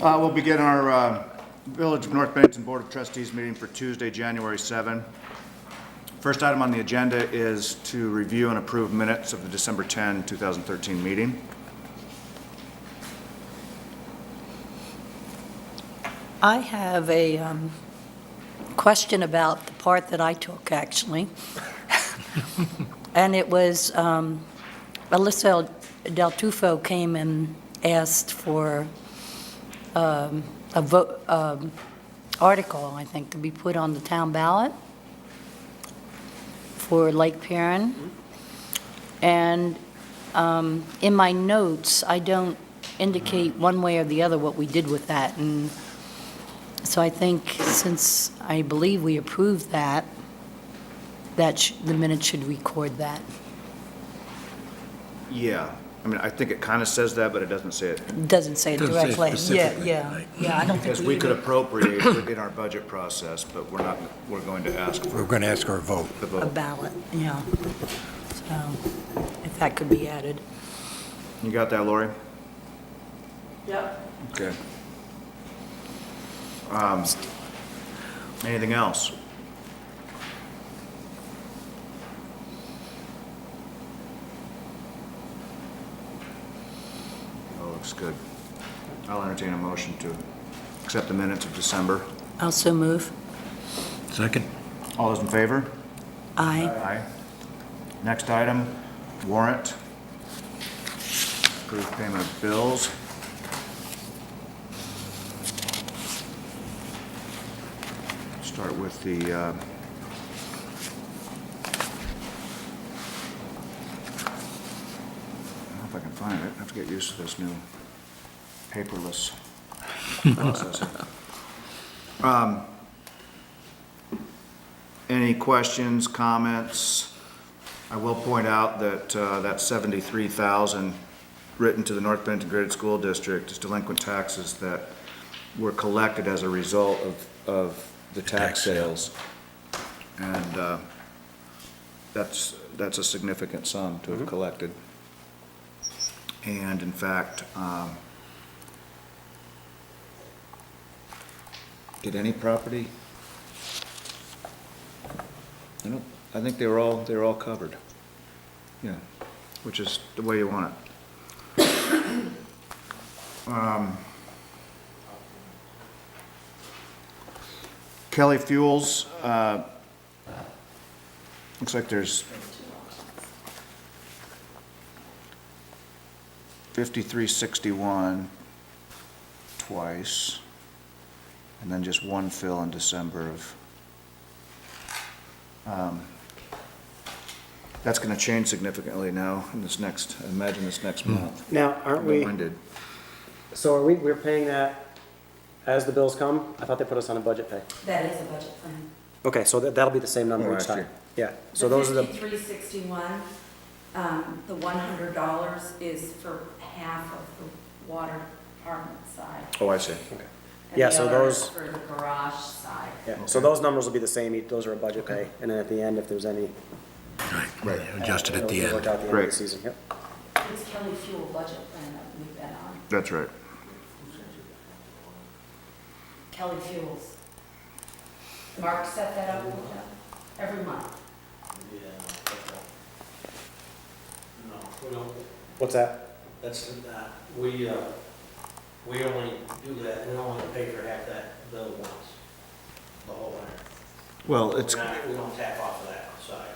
We'll begin our Village of North Bennington Board of Trustees meeting for Tuesday, January 7. First item on the agenda is to review and approve minutes of the December 10, 2013 meeting. I have a question about the part that I took, actually. And it was, Alyssa Del Tufo came and asked for a vote, article, I think, to be put on the town ballot for Lake Perrin. And in my notes, I don't indicate one way or the other what we did with that. And so I think, since I believe we approved that, the minutes should record that. Yeah, I mean, I think it kind of says that, but it doesn't say it. It doesn't say it Doesn't say directly. specifically, Yeah, right. yeah, I don't think Because we could either. appropriate in our budget process, but we're going to ask for We're going to ask for a vote. the A vote. ballot, yeah. So, if that could be added. You got that, Lori? Yep. Okay. Anything else? Oh, looks good. I'll entertain a motion to accept the minutes of December. Also move. Second? All those in favor? Aye. Aye. Next item, warrant. Approve payment of bills. Start with the, I don't know if I can find it. I have to get used to this new paperless processing. Any questions, comments? I will point out that that $73,000 written to the North Bennington Graded School District is delinquent taxes that were collected as a result of the tax sales. And that's a significant sum to have collected. And in fact, did any property? I think they're all covered. Yeah, which is the way you want it. Kelly Fuels, looks like there's 5361 twice, and then just one fill in December of. That's going to change significantly now in this next, I imagine this next month. Now, aren't we, Mine did. so we're paying that as the bills come? I thought they put us on a budget pay. That is a budget plan. Okay, so that'll be the same number Oh, each time? actually. Yeah, so those are the, 5361, the $100 is for half of the water department side. Oh, I see. okay. And Yeah, the so other those- is for the garage side. Yeah, so those numbers will be the same, those are a budget pay, and then at the end, if there's any. Right. Adjusted at the it'll end. work out the end of Great. the season, yep. It's Kelly Fuel budget plan that we've been on. That's right. Kelly Fuels. Mark set that up with them every month. No, we don't, What's that? that's not, we only do that, we only pay for half that bill once, the whole winter. Well, it's, We don't tap off of that side,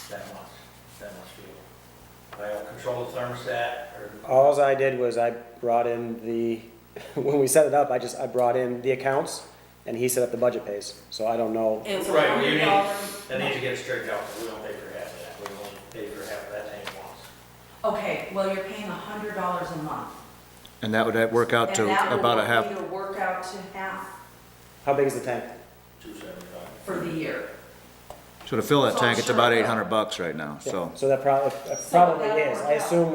that much fuel. I control the thermostat, or, Alls I did was I brought in the, when we set it up, I brought in the accounts, and he set up the budget pays, so I don't know. It's right, well, you $100. that needs to get straightened out, we don't pay for half of that, we only pay for half of that tank once. Okay, well, you're paying $100 a month. and that would work out to And that will about a half. either work out to half How big is the tank? 275. for the year. So to fill that So tank, it's sure. about $800 right now, Yeah, so. So that probably that'll is, work I out. assume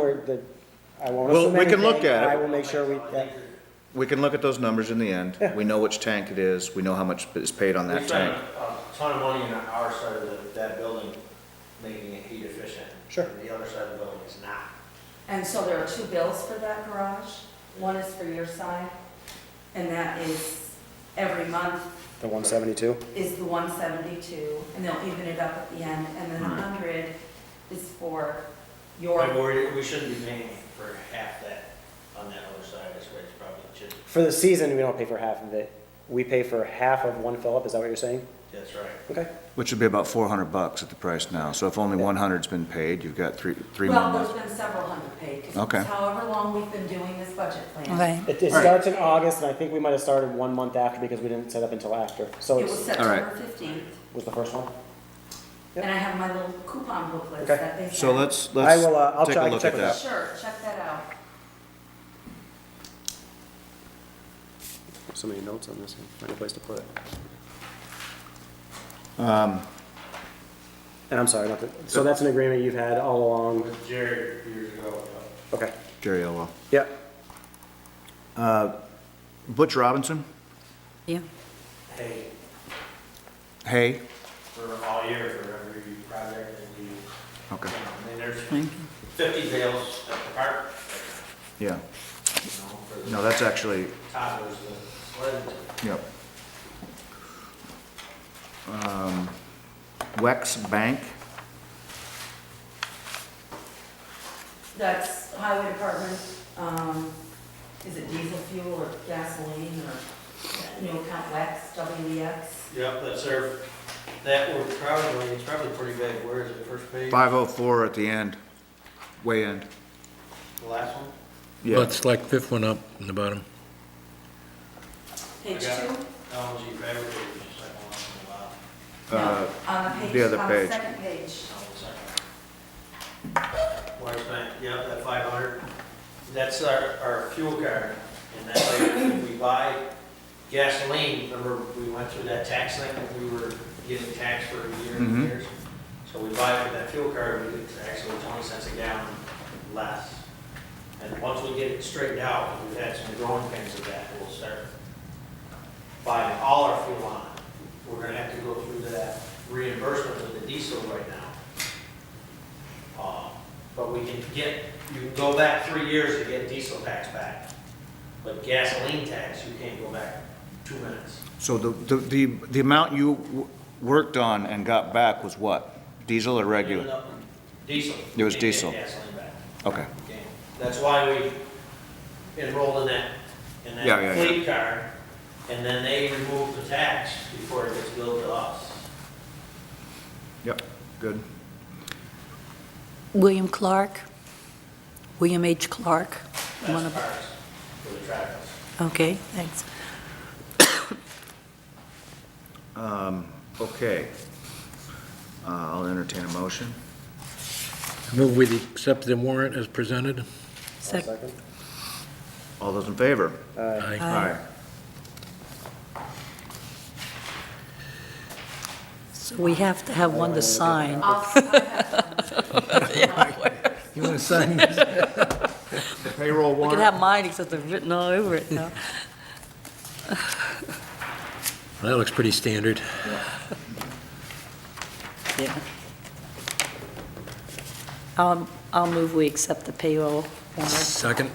I won't Well, assume we can look anything, at it. I will make sure yeah. We can look at those numbers in the end. We know which tank it is, we know how much is paid on We that spent tank. a ton of money on our side of that building, making it heat efficient. Sure. And the other side of the building is not. And so there are two bills for that garage? One is for your side, and that is every month The 172? is the 172, and they'll even it up at the end, and then the 100 is for your, We shouldn't be paying for half that on that other side, that's where it's probably should. For the season, we don't pay for half of it. We pay for half of one fill-up, is that what you're saying? That's right. Okay. Which would be about $400 at the price now. So if only 100's been paid, you've got three more well, months. there's been several hundred paid, because Okay. it's however long we've been doing this budget plan. Okay. It starts in August, and I think we might have started 1 month after because we didn't set up until after. So It it's, was All right. September 15th, was the first one? Yep. and I have my little coupon booklets Okay. that they sent. So let's I will, I'll take try- I a can look check at it out. that. Sure, check that out. So many notes on this one, find a place to put it. And I'm sorry, not to, so that's an agreement you've had all along? With Jerry years ago. Okay. Jerry Elwell. Yep. Butch Robinson? Yeah. Hey, Hay? for all year, for every project that we, Okay, I mean, there's Thank you. 50 bales at the park, yeah. you know, for the No, that's actually, toddlers, the sled. yep. Wex Bank? That's highway department, is it diesel fuel or gasoline or, account Wex, WEX? Yep, that's their, that would probably, it's probably pretty big. Where is it, first page? 504 at the end, way end. The last one? Yeah. Well, it's like fifth one up in the bottom. Page I got it. 2? LNG fabricators, just like one in the bottom. No, on the page, the other on page. the second page. Oh, one second. Where's that, yep, that 500. That's our fuel card. And that way, if we buy gasoline, remember, we went through that tax thing, and we were getting taxed for years and Mhm. years. So we buy it with that fuel card, we get actually 20 cents a gallon less. And once we get it straightened out, we've had some growing pains with that, we'll start buying all our fuel on it. We're gonna have to go through that reimbursement with the diesel right now. But we can get, you can go back 3 years to get diesel tax back. But gasoline tax, you can't go back 2 minutes. So the amount you worked on and got back was what? Diesel or regular? Diesel. It was You can't get diesel. gasoline back. Okay, You can't. That's why we enrolled in Yeah, yeah, that fleet card, and then they remove the tax before it gets billed to us. yep, good. William Clark? William H. Clark? One That's of- parts for the tractors. Okay, thanks. Okay. I'll entertain a motion. I move we accept the warrant as presented. Sec- Second. All those in favor? Aye. Aye. So we have to have one to sign. I have one. You want to sign? The payroll We can warrant? have mine, except they're written all over it now. That looks pretty standard. Yeah. I'll move we accept the payroll warrant. Second?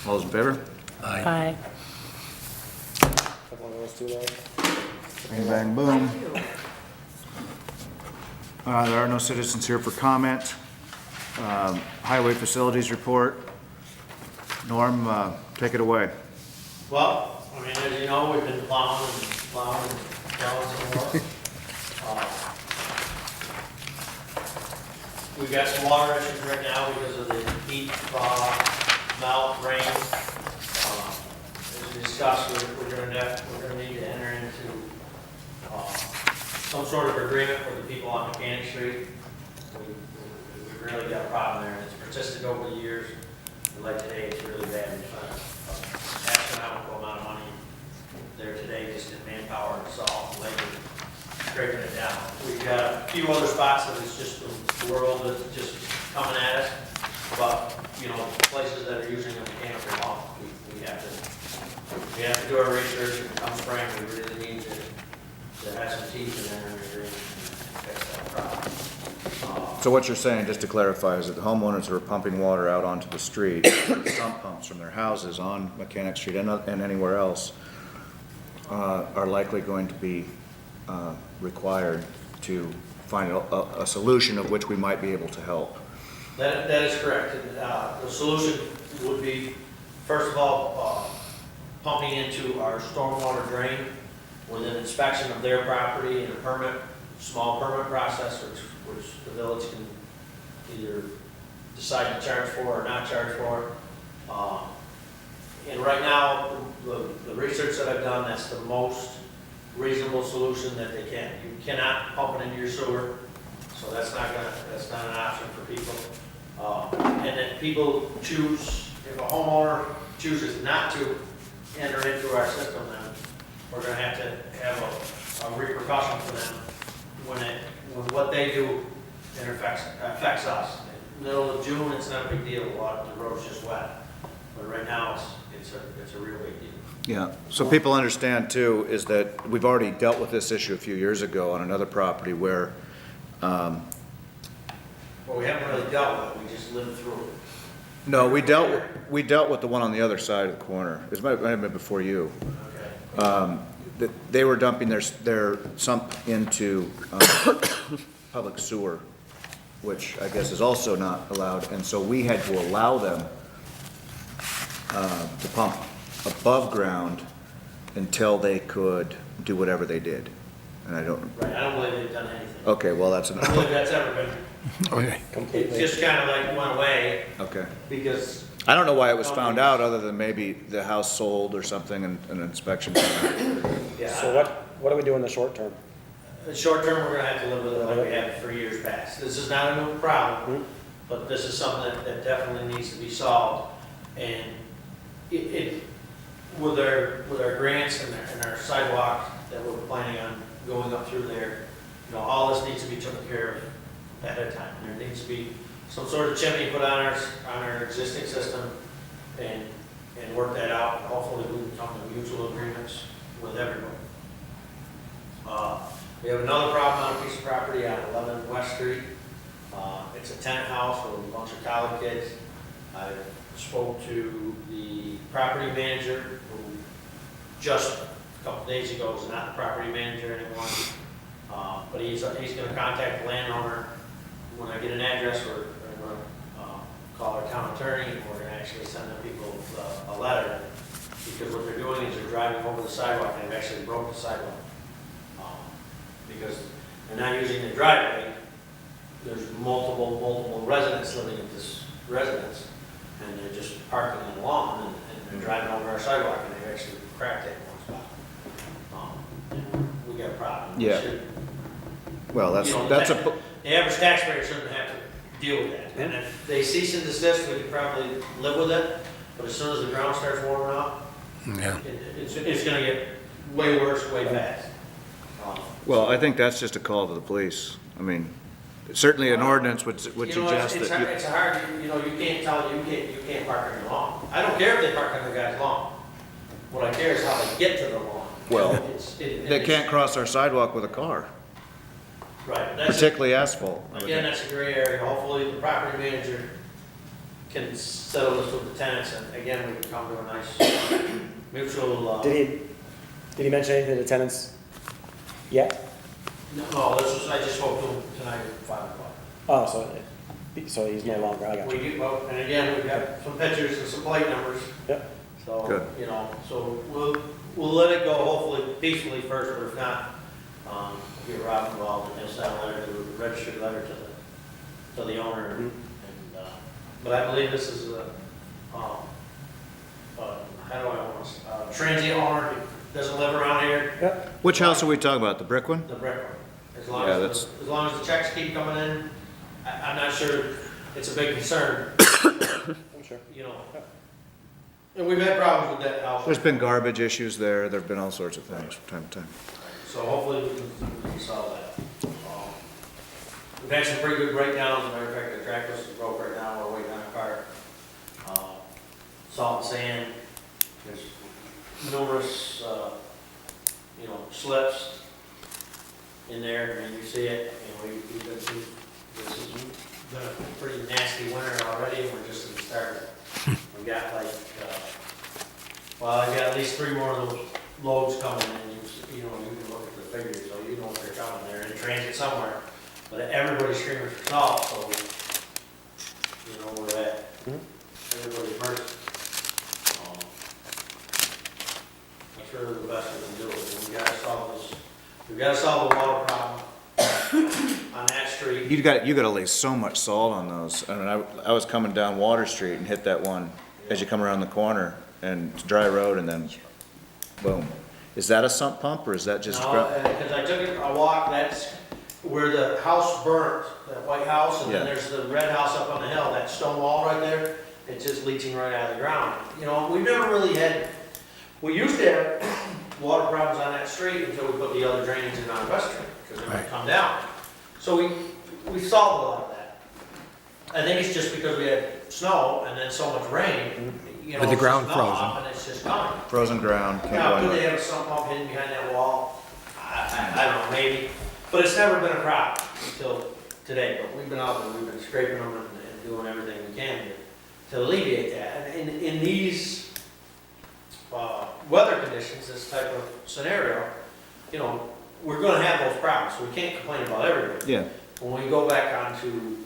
All those in favor? Aye. Aye. Have one of those two there. Bang, bang, boom. I do. There are no citizens here for comment. Highway facilities report. Norm, take it away. Well, I mean, as you know, we've been plowing some more. We've got some water issues right now because of the heat, melt, rain. As we discussed, we're gonna need to enter into, some sort of agreement with the people on Mechanic Street. We've really got a problem there, and it's persisted over the years. Like today, it's really bad. We spent an astronomical amount of money there today, just in manpower and salt and labor, scraping it down. We've got a few other spots that it's just the world that's just coming at us, but, places that are using a mechanical pump, we have to do our research, and come spring, we really need to have some teeth in there and fix that problem. So what you're saying, just to clarify, is that the homeowners who are pumping water out onto the street, sump pumps from their houses on Mechanic Street and anywhere else, are likely going to be required to find a solution of which we might be able to help. That is correct. And, the solution would be, first of all, pumping into our stormwater drain with an inspection of their property and a permit, small permit process, which the village can either decide to charge for or not charge for. And right now, the research that I've done, that's the most reasonable solution that they can. You cannot pump it into your sewer, so that's not an option for people. And then people choose, if a homeowner chooses not to enter into our system, then we're gonna have to have a repercussion for them when what they do affects us. In the middle of June, it's not a big deal, the road's just wet. But right now, it's a real big deal. Yeah, so people understand too, is that we've already dealt with this issue a few years ago on another property where, Well, we haven't really dealt with it, we just lived through it. no, we dealt with the one on the other side of the corner. It might have been before you. Okay. They were dumping their sump into public sewer, which I guess is also not allowed, and so we had to allow them to pump above ground until they could do whatever they did. And I don't, Right, I don't believe they've done anything. okay, well, that's I don't believe that's ever been, Okay. it Completely. just kind of like went away okay. because, I don't know why it was found out, other than maybe the house sold or something and an inspection. yeah. So what do we do in the short term? In short term, we're gonna have to live with it like we have for years past. This is not a new problem, but this is something that definitely needs to be solved. And with our grants and our sidewalk that we're planning on going up through there, you know, all this needs to be taken care of ahead of time. There needs to be some sort of chimney put on our existing system and work that out. And hopefully we can come to mutual agreements with everyone. We have another problem on a piece of property on 11 West Street. It's a tenant house with a bunch of college kids. I spoke to the property manager, who just a couple days ago is not the property manager anymore. But he's gonna contact the landowner. When I get an address, we're gonna call our town attorney, and we're gonna actually send the people a letter. Because what they're doing is they're driving over the sidewalk, and they've actually broke the sidewalk. Because they're not using the driveway, there's multiple residents living in this residence, and they're just parking on the lawn, and they're driving over our sidewalk, and they've actually cracked it in one spot. And we got a problem. We Yeah. should- Well, you know, that's a, The average taxpayer shouldn't have to deal with that. And if they cease and desist, we could probably live with it, but as soon as the ground starts warming up, Yeah. it's gonna get way worse, way fast. well, I think that's just a call to the police. I mean, certainly an ordinance would You know, suggest it's that. hard, it's hard, you know, you can't tell, you can't park on your lawn. I don't care if they park on the guy's lawn. What I care is how they get to the lawn. Well, They They can't cross our sidewalk with a car, Right, that's, particularly asphalt. I would again, think. that's a gray area. Hopefully, the property manager can settle this with the tenants, and again, we can come to a nice mutual, Did he mention anything to the tenants yet? no, I just spoke to him tonight at 5 o'clock. Oh, so he's no longer, I got We you. do, well, and again, we've got some pictures and some plate numbers. Yep. So, Good. you know, so we'll let it go hopefully peacefully first, but if not, we'll get Rob involved and he'll send a letter, a registered letter to the owner. And, but I believe this is how do I want to, transient owner, who doesn't live around here, Yep. Which house are we talking about, the brick one? the brick one. Yeah, As long as the checks keep coming in, I'm not sure it's a big concern, I'm sure. you know. And we've had problems with that house. There's been garbage issues there've been all sorts of things from time to time. So hopefully we can solve that. We've had some pretty good breakdowns, as a matter of fact, the track list is broke right now, we're waiting on a car. Salt and sand, there's numerous, slips in there, and you see it, and we've this has been a pretty nasty winter already, and we're just in the start. We got like, well, I got at least 3 more of those loads coming, and you know, you can look at the figures, so you know if they're coming, they're in transit somewhere. But everybody's screaming for salt, so, you know, where we're at. Everybody's hurt. That's really the best we can do. We gotta solve this, we gotta solve the water problem on that street. You gotta lay so much salt on those. I mean, I was coming down Water Street and hit that one as you come around the corner, and it's dry road, and then boom. Is that a sump pump, or is that just? No, because I took it, I walked, that's where the house burnt, that white house, and then Yeah. there's the red house up on the hill, that stone wall right there, it's just leaching right out of the ground. You know, we've never really had, we used to have water problems on that street until we put the other drainage in on West Street, because it would come down. So we solved a lot of that. I think it's just because we had snow and then so much rain, you know. With the it's ground just gone frozen. off And it's just coming. Frozen ground, can't Now, go could they anywhere. have a sump pump hidden behind that wall? I don't know, maybe, but it's never been a problem until today, but we've been out there, we've been scraping them and doing everything we can to alleviate that. And in these, weather conditions, this type of scenario, you know, we're gonna have those problems, so we can't complain about everything. Yeah, When we go back onto,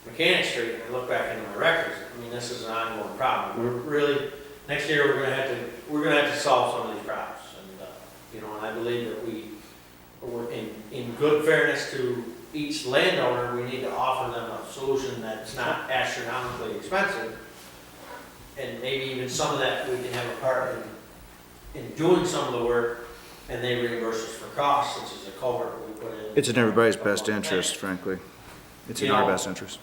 Mechanic Street and I look back into my records, I mean, this is an ongoing problem. We're really, next year, we're gonna have to solve some of these problems. And, you know, and I believe that we're in good fairness to each landowner, we need to offer them a solution that's not astronomically expensive. And maybe even some of that, we can have a part in doing some of the work, and they reimburse us for costs, such as a culvert we put in. it's in everybody's best interest, frankly. It's in You our know, best interest.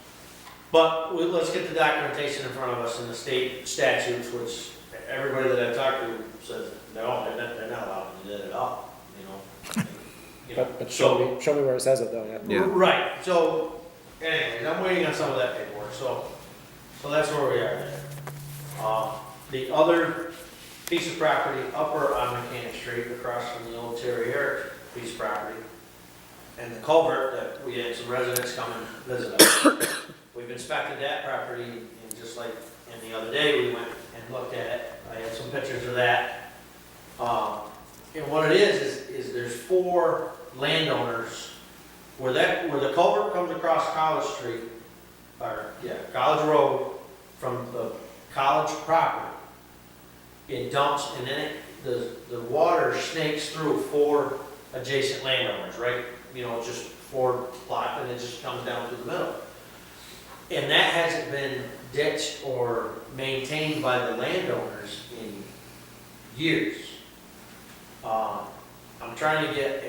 But let's get the documentation in front of us in the state statutes, which everybody that I've talked to says, no, they're not allowed to do that at all, you know? You know, But so- show me where it says it though, yeah. Yeah. Right, so, anyways, I'm waiting on some of that paperwork, so that's where we are there. The other piece of property upper on Mechanic Street, across from the old Terry Eric piece of property, and the culvert that we had some residents come and visit us. We've inspected that property, and just like, and the other day, we went and looked at it. I have some pictures of that. And what it is there's 4 landowners where the culvert comes across College Street, College Road from the college property. It dumps, and then the water snakes through 4 adjacent landowners, right? You know, just 4 plot, and it just comes down through the middle. And that hasn't been ditched or maintained by the landowners in years. I'm trying to get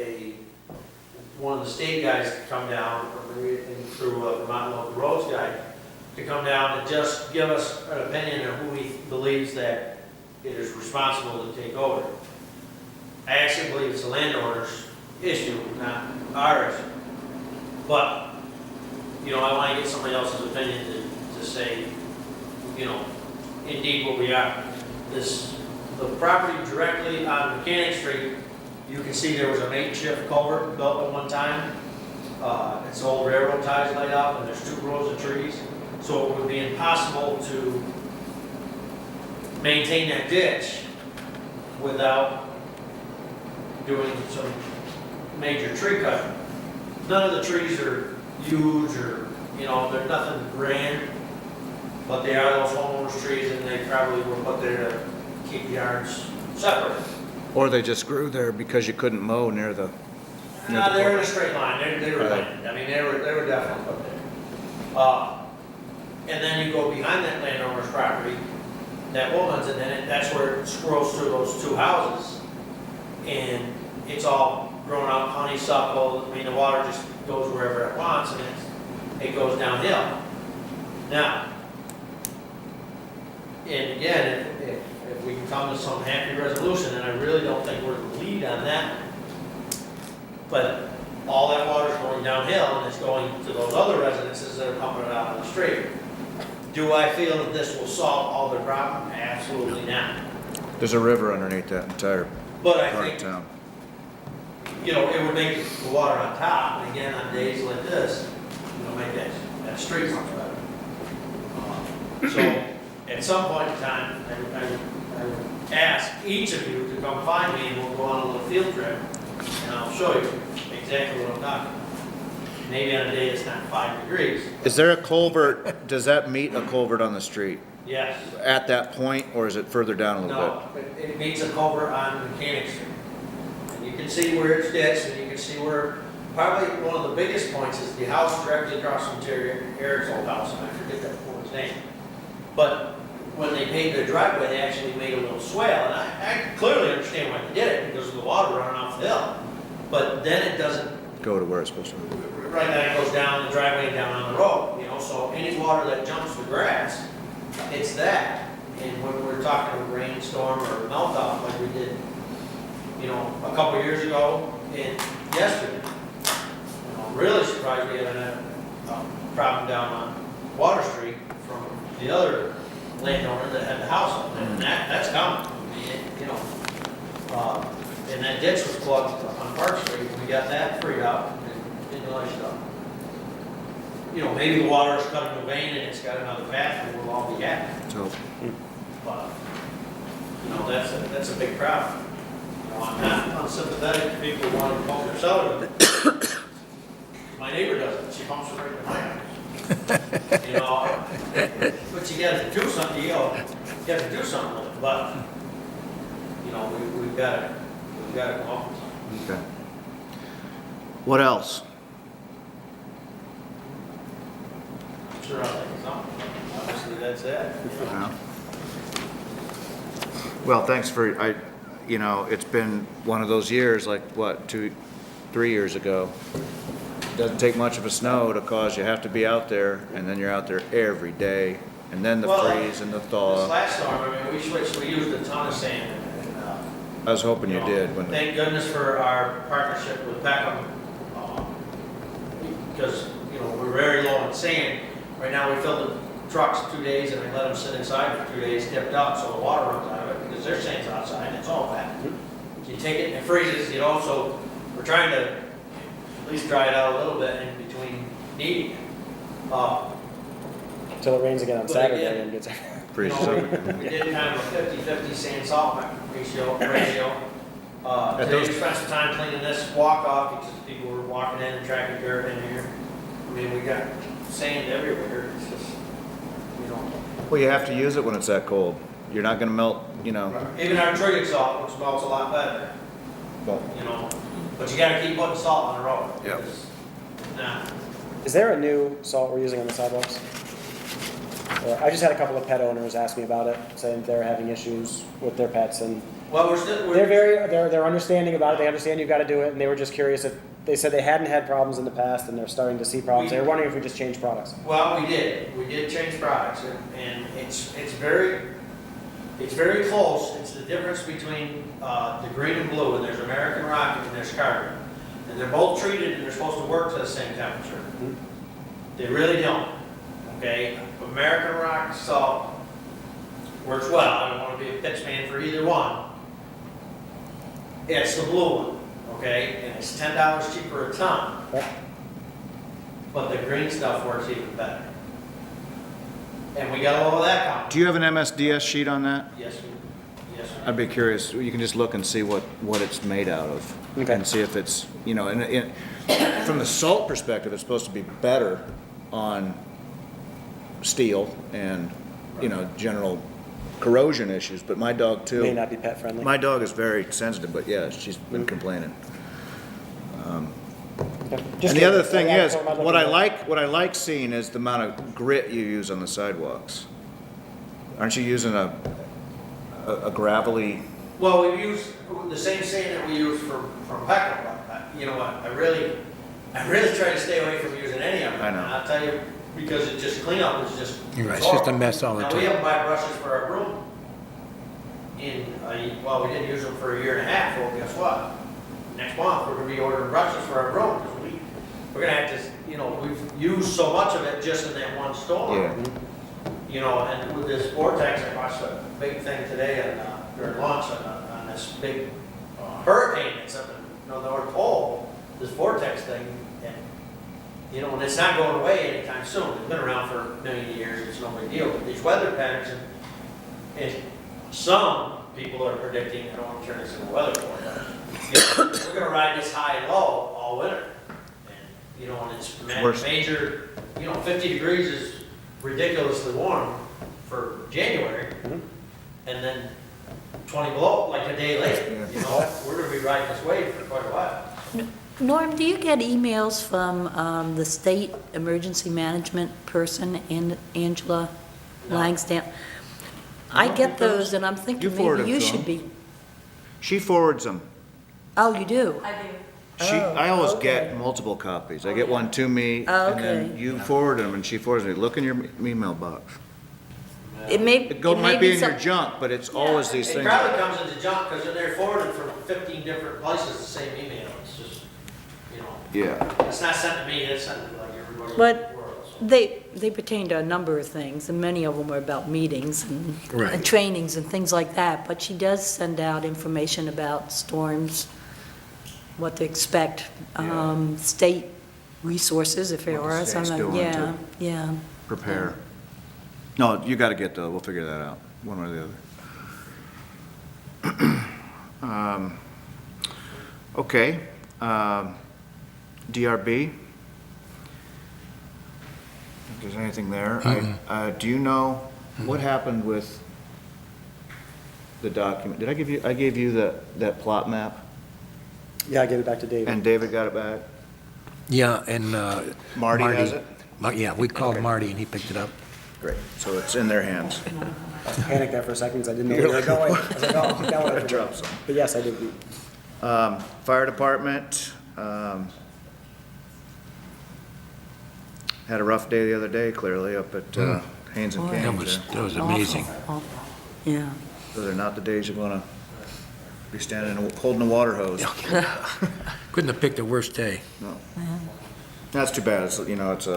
one of the state guys to come down, or maybe through the Mountain Local Roads guy, to come down and just give us an opinion of who he believes that it is responsible to take over. I actually believe it's the landowner's issue, not our issue. But, you know, I want to get somebody else's opinion to say, you know, indeed what we are. The property directly on Mechanic Street, you can see there was a makeshift culvert built at one time. It's old railroad ties laid out, and there's 2 rows of trees. So it would be impossible to maintain that ditch without doing some major tree cutting. None of the trees are huge, or, you know, they're nothing grand, but they are those homeowners' trees, and they probably were put there to keep yards separate. Or they just grew there because you couldn't mow near the. No, they were in a straight line, they were Right. planted, I mean, they were definitely put there. And then you go behind that landowner's property, that woman's, and then that's where it scrolls through those 2 houses, and it's all grown up honeysuckle. I mean, the water just goes wherever it wants, and it goes downhill. Now, and again, if we can come to some happy resolution, and I really don't think we're the lead on that, but all that water's going downhill, and it's going to those other residences that are pumping it out on the street. Do I feel that this will solve all their problems? Absolutely not. There's a river underneath that entire But I part of think, town. you know, it would make the water on top, and again, on days like this, make that street much better. So, at some point in time, I would ask each of you to come find me, and we'll go on a little field trip, and I'll show you exactly what I'm talking about. Maybe on a day it's not 5 degrees. Is there a culvert, does that meet a culvert on the street Yes. at that point, or is it further down a little bit? No, it meets a culvert on Mechanic Street. And you can see where it's ditched, and you can see where, probably one of the biggest points is the house directly across from Eric's old house, and I forget that woman's name. But when they paved their driveway, they actually made a little swale, and I clearly understand why they did it, because of the water running off the hill. But then it doesn't, Go to where it's supposed to be. right now it goes down the driveway and down on the road, so any water that jumps the grass, it's that. And when we're talking a rainstorm or melt off like we did, a couple years ago and yesterday, really surprised we haven't had a problem down on Water Street from the other landowner that had the house up there, and that's coming. And that ditch was plugged on Park Street, and we got that freed up and did all that stuff. Maybe the water is cutting the vein and it's got another path, and we'll all be happy. So, But, that's a big problem. I'm not unsympathetic to people who want to pump their soda. My neighbor does it, she pumps it right to my house. But you gotta do something, you gotta do something with it, but, we've gotta come up with something. okay. What else? I'm sure I'll think of something. Obviously, that's it. Yeah. Well, thanks for, it's been one of those years, like, what, 2, 3 years ago. Doesn't take much of a snow to cause you have to be out there, and then you're out there every day, and then the Well, freeze and the This thaw. last storm, we used a ton of sand, and, I was hoping you did when, thank goodness for our partnership with Peckham, because, we're very low on sand. Right now, we filled the trucks 2 days, and I let them sit inside for 2 days, tipped up, so the water runs out of it, because their sand's outside, and it's all wet. You take it and it freezes, so we're trying to at least dry it out a little bit in between needing it. Till it rains again on But Saturday again, and gets. freezes we up. did kind of a 50-50 sand salt ratio. At Today those- we spent some time cleaning this walk off because people were walking in and tracking dirt in here. We got sand everywhere. It's just, Well, you have to use it when it's that cold. You're not gonna melt, Even our trigger salt, which melts a lot better, well, but you gotta keep putting salt on the road. Yep. because Nah. Is there a new salt we're using on the sidewalks? Or, I just had a couple of pet owners ask me about it, saying they're having issues with their pets, and Well, they're understanding about it. They understand you've got to do it, and they were just curious if they said they hadn't had problems in the past, and they're starting to see problems. They were wondering if we just changed products. Well, we did change products, and it's very close. It's the difference between the green and blue, and there's American Rock and there's Carter. And they're both treated and they're supposed to work to the same temperature. They really don't, okay? American Rock salt works well. I don't want to be a pitch man for either one. It's the blue one, okay? And it's $10 cheaper a ton. Yep. But the green stuff works even better. And we got all of that coming. do you have an MSDS sheet on that? Yes, we. I'd be curious, you can just look and see what it's made out of. Okay. And see if it's, and from the salt perspective, it's supposed to be better on steel and, general corrosion issues, but my dog too. May not be pet friendly. My dog is very sensitive, but yeah, she's been complaining. Okay. And Just the other curious. thing I is, told my what I looking like seeing is the amount of grit you use on the sidewalks. Aren't you using a gravelly? Well, we use the same sand that we use from Peckham, but you know what, I really try to stay away from using any of them. I know. And I'll tell you, because it just cleanup is just. You're right, it's just a mess all the Now, we time. haven't buy brushes for our broom we didn't use them for a year and a half, well, guess what? Next month, we're gonna be ordering brushes for our broom, because we're gonna have to, we've used so much of it just in that one storm. Yeah. And with this vortex, I watched a big thing today during lunch on this big hurricane that's up in the North Pole, this vortex thing, and You know, and it's not going away anytime soon. It's been around for a million years, it's no big deal. But these weather patterns, and some people are predicting, I don't want to turn this into a weather report, but we're gonna ride this high and low all winter. And, you know, and it's worse. major, you know, 50 degrees is ridiculously warm for January. And then 20 below, like a day later, you know, we're gonna be riding this wave for quite a while. Norm, do you get emails from the state emergency management person, Angela No. Langsdale? I get those, and I'm You thinking forward maybe them you to should 'em. be, She forwards them. oh, you do? I do. I always okay. get multiple copies. I get one to me, Oh, and then okay. you forward them, and she forwards me. Look in your email box. It may, It it may might be be in your some, junk, but it's always these It things. probably comes into junk because they're forwarded from 15 different places, the same email. It's just, you know, Yeah. it's not sent to me, it's sent to like everybody in But- the world. So. they pertain to a number of things, and many of them are about meetings and Right. trainings and things like that. But she does send out information about storms, what to expect, state resources if there What the are state's some. doing Yeah, to yeah. Prepare. No, you gotta get those. We'll figure that out, one way or the other. Okay, DRB. If there's anything there, do you know what happened with the document? Did I gave you that plot map, Yeah, I gave it back to David. and David got it back? Yeah, and Marty has it? Yeah, we called Okay. Marty and he picked it up. Great, so it's in their hands. I panicked there for a second because I didn't know where they were going. I was like, oh, that one I forgot. Drop some. But yes, I did. Fire department, had a rough day the other day, clearly, up at Haynes and Boy. Canes. That was amazing. Awful. Yeah. Those are not the days you want to be standing, holding a water hose. Couldn't have picked a worse day. No. That's too bad. It's, you know, it's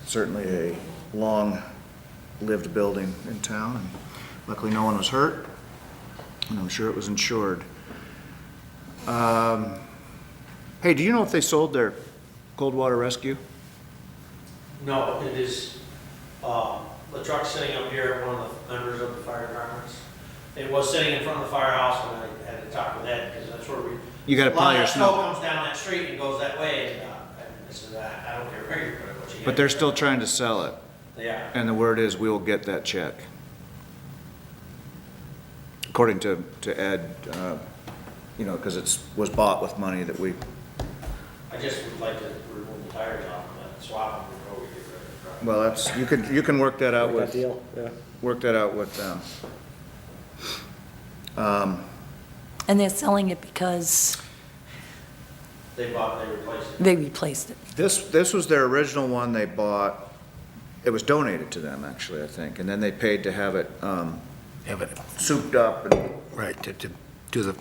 certainly a long-lived building in town, and luckily no one was hurt, and I'm sure it was insured. Hey, do you know if they sold their cold water rescue? No, it is, the truck's sitting up here at one of the members of the fire departments. It was sitting in front of the firehouse when I had to talk with Ed, because that's where we. You gotta A lot plow of your that snow snow. comes down that street and goes that way, and I said, I don't care where you put it, what you get. But they're still trying to sell it, Yeah, and the word is we'll get that check. According to Ed, you know, because was bought with money that we, I just would like to remove the tires off and swap them before we get rid of the truck. well, that's, you can work that out Like that with, deal, yeah. work that out with them. And they're selling it because They replaced it. they replaced it. This was their original one they bought. It was donated to them, actually, I think, and then they paid to have it Have it, souped up and right, to do the,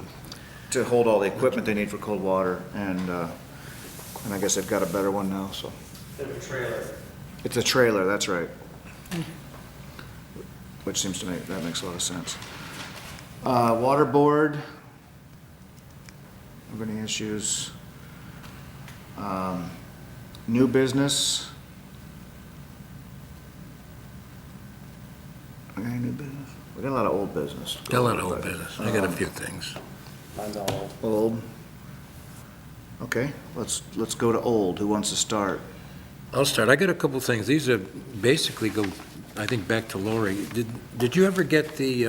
to hold all the equipment they need for cold water, and I guess they've got a better one now, so. They have a trailer. It's a trailer, that's right. Which seems to that makes a lot of sense. Water board. Have any issues? New business. Okay, new business. We got a lot of old business. got a lot of old business. I got a few things. Mine's all old. Old. Okay, let's go to old. Who wants to start? I'll start. I got a couple things. These are basically go, I think, back to Lori. Did you ever get the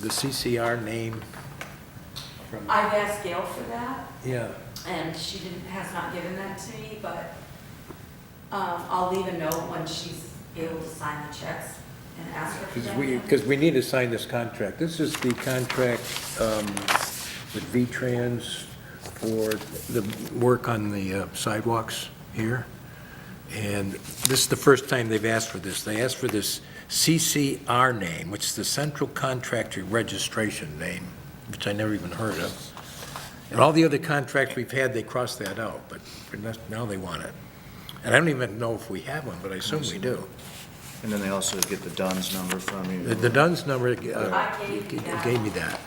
CCR name? I've asked Gail for that, Yeah. and she has not given that to me, but I'll leave a note when she's able to sign the checks and ask her for that. Because we need to sign this contract. This is the contract with V-Trans for the work on the sidewalks here. And this is the first time they've asked for this. They asked for this CCR name, which is the Central Contractor Registration name, which I never even heard of. And all the other contracts we've had, they crossed that out, but now they want it. And I don't even know if we have one, but I assume we do. And then they also get the DUNS number from you. The DUNS number I gave you that. gave me that.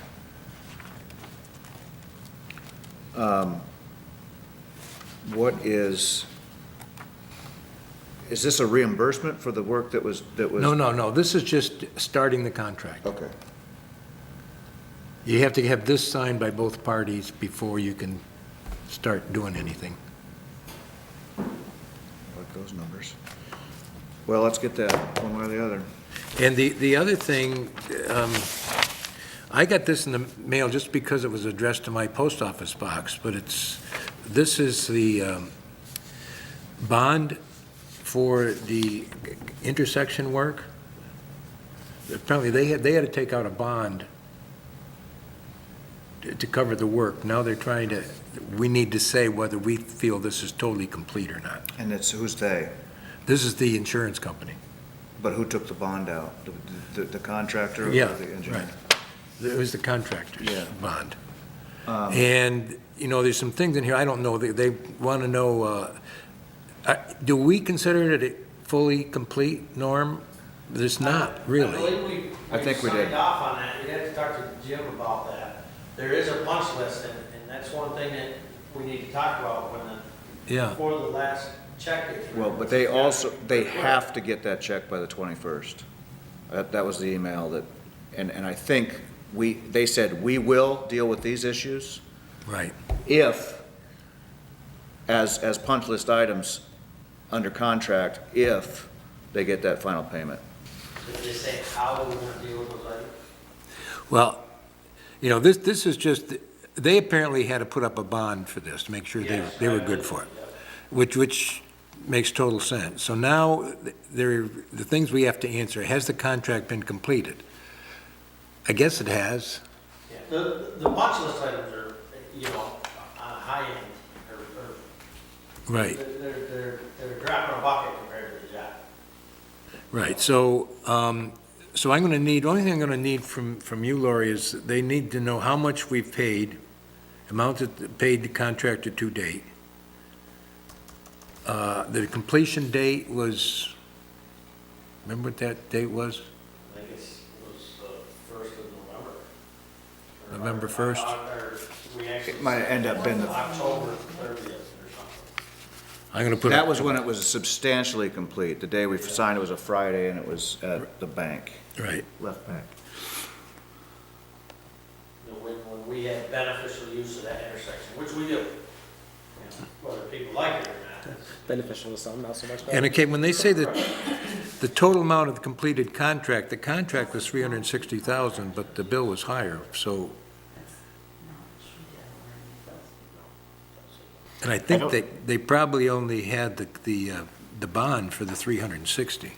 What is is this a reimbursement for the work that was? No, this is just starting the contract. Okay. You have to have this signed by both parties before you can start doing anything. Like those numbers. Well, let's get that one way or the other. And the other thing, I got this in the mail just because it was addressed to my post office box, but this is the bond for the intersection work. Apparently, they had to take out a bond to cover the work. Now they're trying to, we need to say whether we feel this is totally complete or not. And who's they? This is the insurance company. But who took the bond out? The contractor or Yeah, the engineer? right. It was the contractor's Yeah. bond. And, there's some things in here, I don't know, they want to know, do we consider it fully complete, Norm? It's not, I really. believe I think we did. signed off on that, you'd have to talk to Jim about that. There is a punch list, and that's one thing that we need to talk about Yeah, before the last check gets. Well, but they also, they have to get that check by the 21st. That was the email that, and I think they said, we will deal with these issues right. if, as punch list items under contract, if they get that final payment. Did they say how we're gonna deal with those items? Well, this is just, they apparently had to put up a bond for this to make sure Yes, they were I good believe, for it, yeah. which makes total sense. So now, the things we have to answer, has the contract been completed? I guess it has. Yeah. The punch list items are, on a high end, Right, they're a drop in a bucket compared to the job. right. So, so I'm going to need, only thing I'm going to need from you, Lori, is they need to know how much we've paid, amount that paid the contractor to date. The completion date was, remember what that date was? I think it was the 1st of November. November 1st? Or we actually. It might end up being the, October 30th or something. I'm going to put. that was when it was substantially complete. The day we signed it was a Friday and it was at the bank, Right. left bank. When we had beneficial use of that intersection, which we do, whether people like it or not. Beneficial to some, not so much. And okay, when they say that the total amount of the completed contract, the contract was 360,000, but the bill was higher, so. And I think they probably only had the bond for the 360.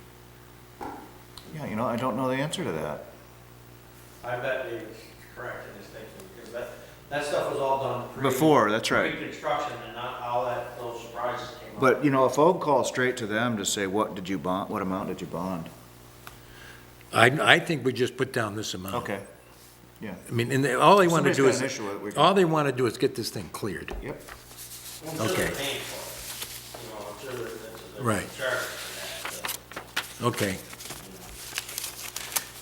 Yeah, I don't know the answer to that. I bet David's correct in his thinking, because that stuff was all done Before, that's right. pre-construction, and not all those surprises came up. But, a phone call straight to them to say, what did you bond, what amount did you bond? I think we just put down this amount. Okay, yeah. I mean, and all they want to Somebody's do got is, an issue with it, we can- all they want to do is get this thing cleared. Yep. I'm sure they're okay. paying for it. I'm sure they're Right. charged for that. Okay.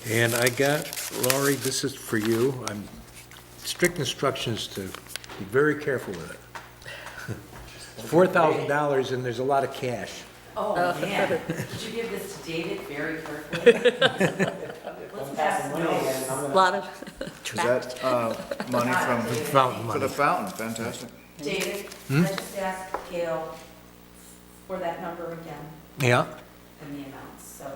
And I got, Laurie, this is for you. I'm strict instructions to be very careful with it. $4,000 and there's a lot of cash. Oh, man. Did you give this to David very carefully? Let's pass the Money again, notes. I'm gonna- Lot of Is that money from, Fountain for the money. fountain? Fantastic. David, I just asked Gail for that number again Yeah? and the amounts, so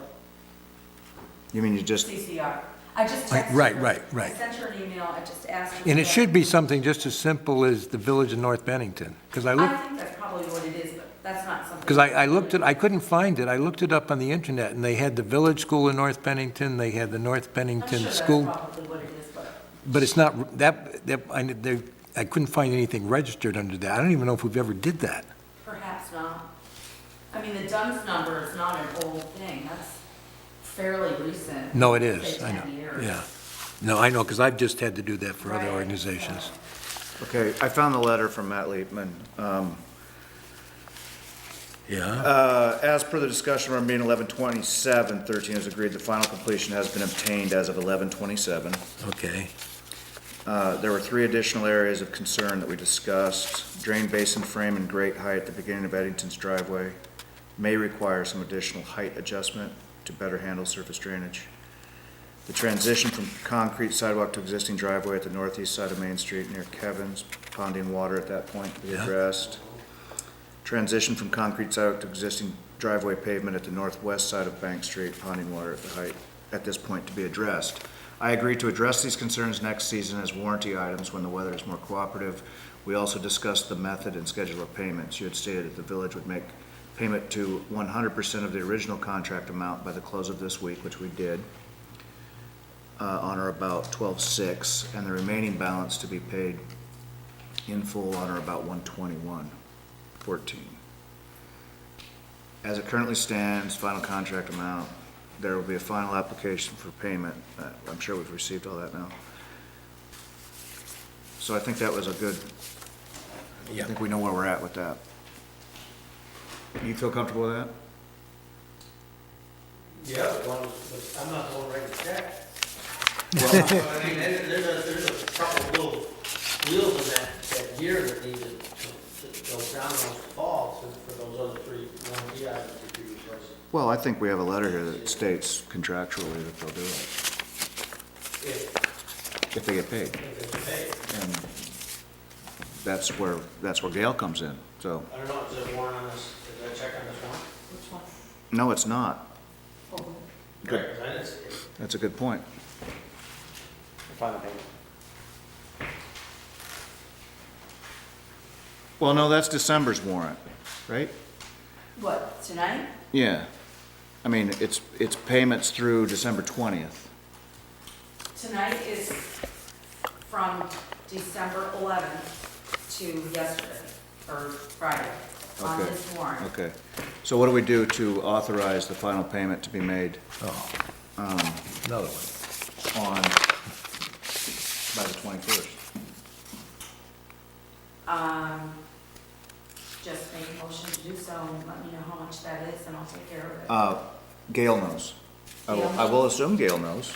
You mean you just, CCR. I just texted her. Right. I sent her an email, I just asked her. And it for should that. be something just as simple as the Village of North Bennington, because I I looked, think that's probably what it is, but that's not something. because I looked I couldn't find it. I looked it up on the internet, and they had the Village School in North Bennington, they had the North I'm Bennington sure that's School, probably what it is, but but it's not, I couldn't find anything registered under that. I don't even know if we've ever did that. perhaps not. I mean, the DUNS number is not an old thing, that's fairly recent. No, it is, Say I know, 10 years. yeah. No, I know, because I've just had to do that for other Right, organizations. okay, I found the letter from Matt Liebman. Yeah, As per the discussion room meeting 11/27/13 is agreed the final completion has been obtained as of 11/27. okay, There were 3 additional areas of concern that we discussed. Drain basin frame and grate height at the beginning of Eddington's driveway. may require some additional height adjustment to better handle surface drainage. The transition from concrete sidewalk to existing driveway at the northeast side of Main Street near Kevin's, ponding water at that point to be addressed. Transition from concrete sidewalk to existing driveway pavement at the northwest side of Bank Street, ponding water at the height at this point to be addressed. I agree to address these concerns next season as warranty items when the weather is more cooperative. We also discussed the method and schedule of payments. You had stated that the village would make payment to 100% of the original contract amount by the close of this week, which we did, on or about 12/6, and the remaining balance to be paid in full on or about 1/21/14. As it currently stands, final contract amount, there will be a final application for payment. I'm sure we've received all that now. So I think that was a good, I think we know where we're at with that. You feel comfortable with that? Yeah, as long as, I'm not the one writing the check. Well, I mean, there's a couple of little wheels in that gear that need to go down those falls for those other three warranty items that you replaced. Well, I think we have a letter here that states contractually that they'll do it, if they get paid. If it's paid. And that's where Gail comes in, so. I don't know, is there a warrant on this, is there a check on this one? Which one? No, it's not. Oh, Good. Right, 'cause I didn't see it. That's a good point. Final payment. Well, no, that's December's warrant, right? What, tonight? Yeah. I mean, it's payments through December 20th. Tonight is from December 11th to yesterday, or Friday, on Okay. this warrant. Okay. So what do we do to authorize the final payment to be made Oh, another one. on, by the 21st? Just make a motion to do so and let me know how much that is and I'll take care of it. Gail knows. I Gail will knows? assume Gail knows.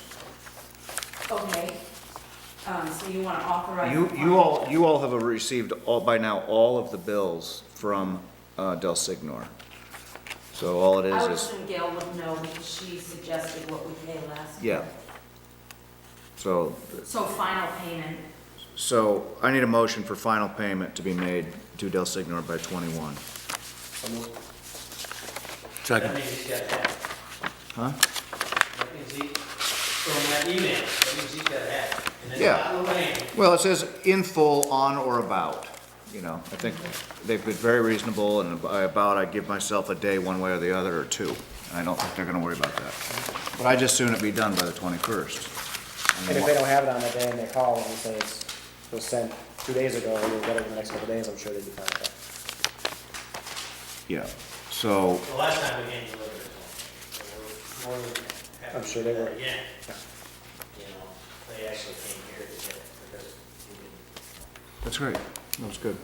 Okay, so you wanna authorize? the You all have received by now all of the bills from Del Signor. So all it I would is, assume Gail would know because she suggested what we paid last. yeah. month. So Final payment, I need a motion for final payment to be made to Del Signor by 21. That Second. means he's got that. Huh? That means he, from that email, that means he's got that. And then Yeah. not Lorraine. Well, it says in full, on or about, you know, I think they've been very reasonable, and by about, I give myself a day one way or the other, or two. And I don't think they're gonna worry about that. But I just soon it be done by the 21st. And if they don't have it on that day and they call and say it was sent 2 days ago, or you'll get it in the next couple of days, I'm sure they'd be fine with Yeah, so, The last time we hand delivered it, so we're more than happy. I'm sure to do they that were. Again, that. you know, they actually came here to get it because we didn't. that's great, that was good.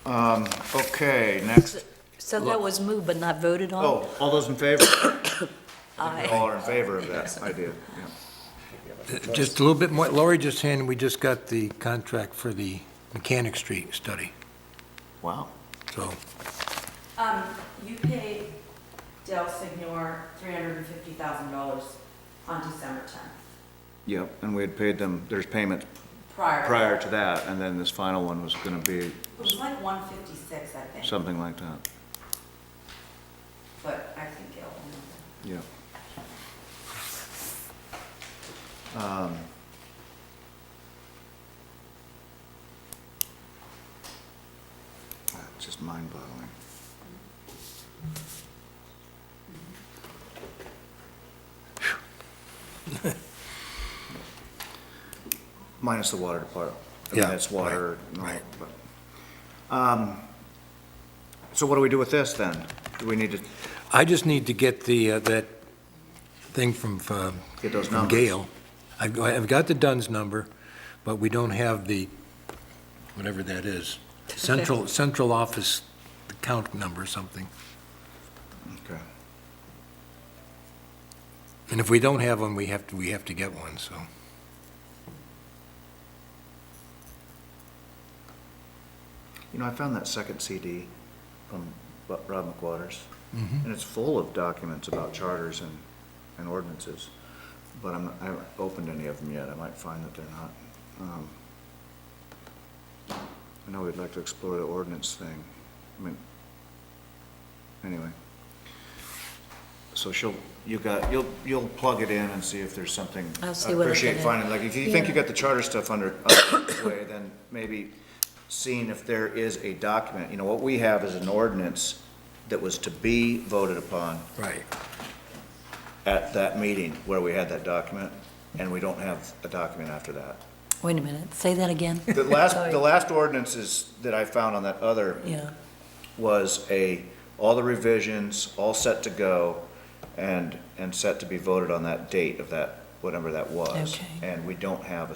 Okay, next, So that was moved but not voted on? oh, all those in favor? Aye. All are in favor of that idea, yeah. Just a little bit more, Lori just handed, we just got the contract for the Mechanic Street study, Wow. so, you paid Del Signor $350,000 on December 10th, Yep, and we had paid them, there's payment prior. prior to that, and then this final one was gonna be It was like 156, I think, something like that, but I think Gail will know. yeah. It's just mind-boggling. Minus the water department. I mean, Yeah, that's water. right, no, right. but, so what do we do with this then? Do we need to I just need to get the, that thing from get those from numbers? Gail. I've got the DUNS number, but we don't have the, whatever that is, central office account number or something. Okay. And if we don't have one, we have to get one, so. You know, I found that second CD from Rob McWaters. And it's full of documents about charters and ordinances. But I haven't opened any of them yet. I might find that they're not. I know we'd like to explore the ordinance thing. I mean, anyway. So you'll plug it in and see if there's something. I'll see what I Appreciate can- finding, like, if you think Yeah. you got the charter stuff under way, then maybe seeing if there is a document. You know, what we have is an ordinance that was to be voted upon Right. at that meeting where we had that document, and we don't have a document after that. Wait a minute, say that again. The last ordinances that I found on that other Yeah, was all the revisions, all set to go, and set to be voted on that date of that, whatever that was. Okay. And we don't have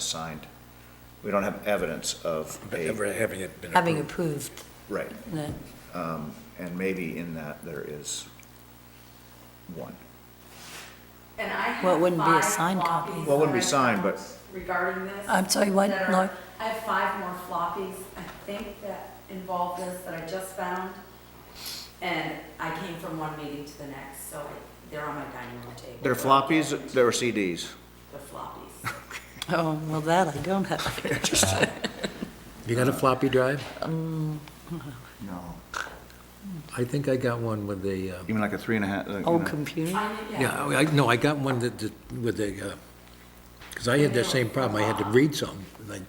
we don't have evidence of Ever having it been having approved. approved right. that. And maybe in that there is one. And I have Well, it wouldn't be a 5 signed floppies copy. Well, it wouldn't be that I signed, found but- Regarding this. I'm sorry, what, that are- Laura? I have 5 more floppies, I think, that involve this that I just found. And I came from one meeting to the next, so they're on my dining room table. They're floppies, they were CDs. The floppies. Oh, well, that I don't have. You got a floppy drive? No. I think I got one with the, You mean like a 3.5? Old computer? no, I got one with the, because I had that same problem. I had to read something.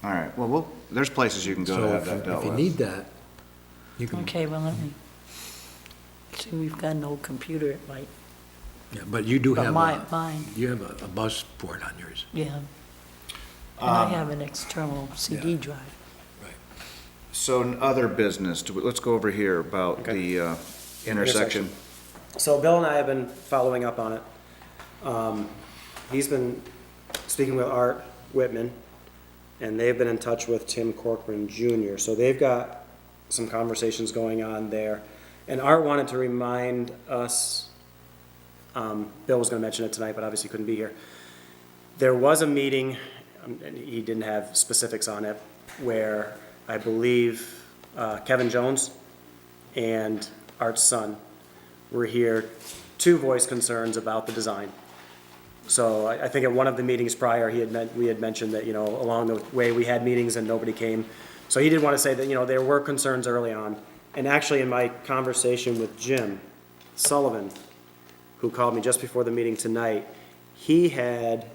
All right, well, there's places you can go to So have that dealt if you with. need that, you can, Okay, well, let me, see, we've got an old computer, it might, yeah, but you do but have, mine, you have a bus port on yours. yeah. And I have an external CD yeah. drive. So in other business, let's go over here about the intersection. So Bill and I have been following up on it. He's been speaking with Art Whitman, and they've been in touch with Tim Corcoran Jr., so they've got some conversations going on there. And Art wanted to remind us, Bill was gonna mention it tonight, but obviously couldn't be here. There was a meeting, and he didn't have specifics on it, where I believe Kevin Jones and Art's son were here to voice concerns about the design. So I think at one of the meetings prior, we had mentioned that, along the way, we had meetings and nobody came. So he did want to say that, there were concerns early on. And actually, in my conversation with Jim Sullivan, who called me just before the meeting tonight, he had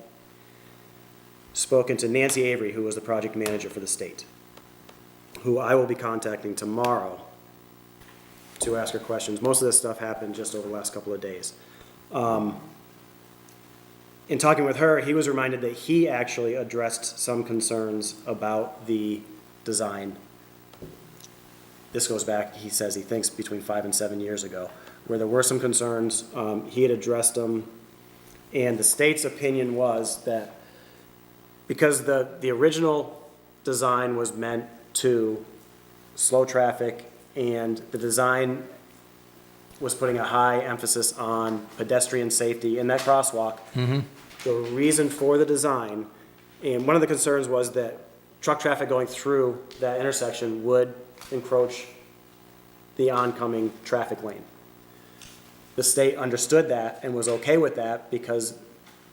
spoken to Nancy Avery, who was the project manager for the state, who I will be contacting tomorrow to ask her questions. Most of this stuff happened just over the last couple of days. In talking with her, he was reminded that he actually addressed some concerns about the design. This goes back, he says, he thinks between 5 and 7 years ago, where there were some concerns. He had addressed them, and the state's opinion was that because the original design was meant to slow traffic, and the design was putting a high emphasis on pedestrian safety in that crosswalk. The reason for the design, and one of the concerns was that truck traffic going through that intersection would encroach the oncoming traffic lane. The state understood that and was okay with that because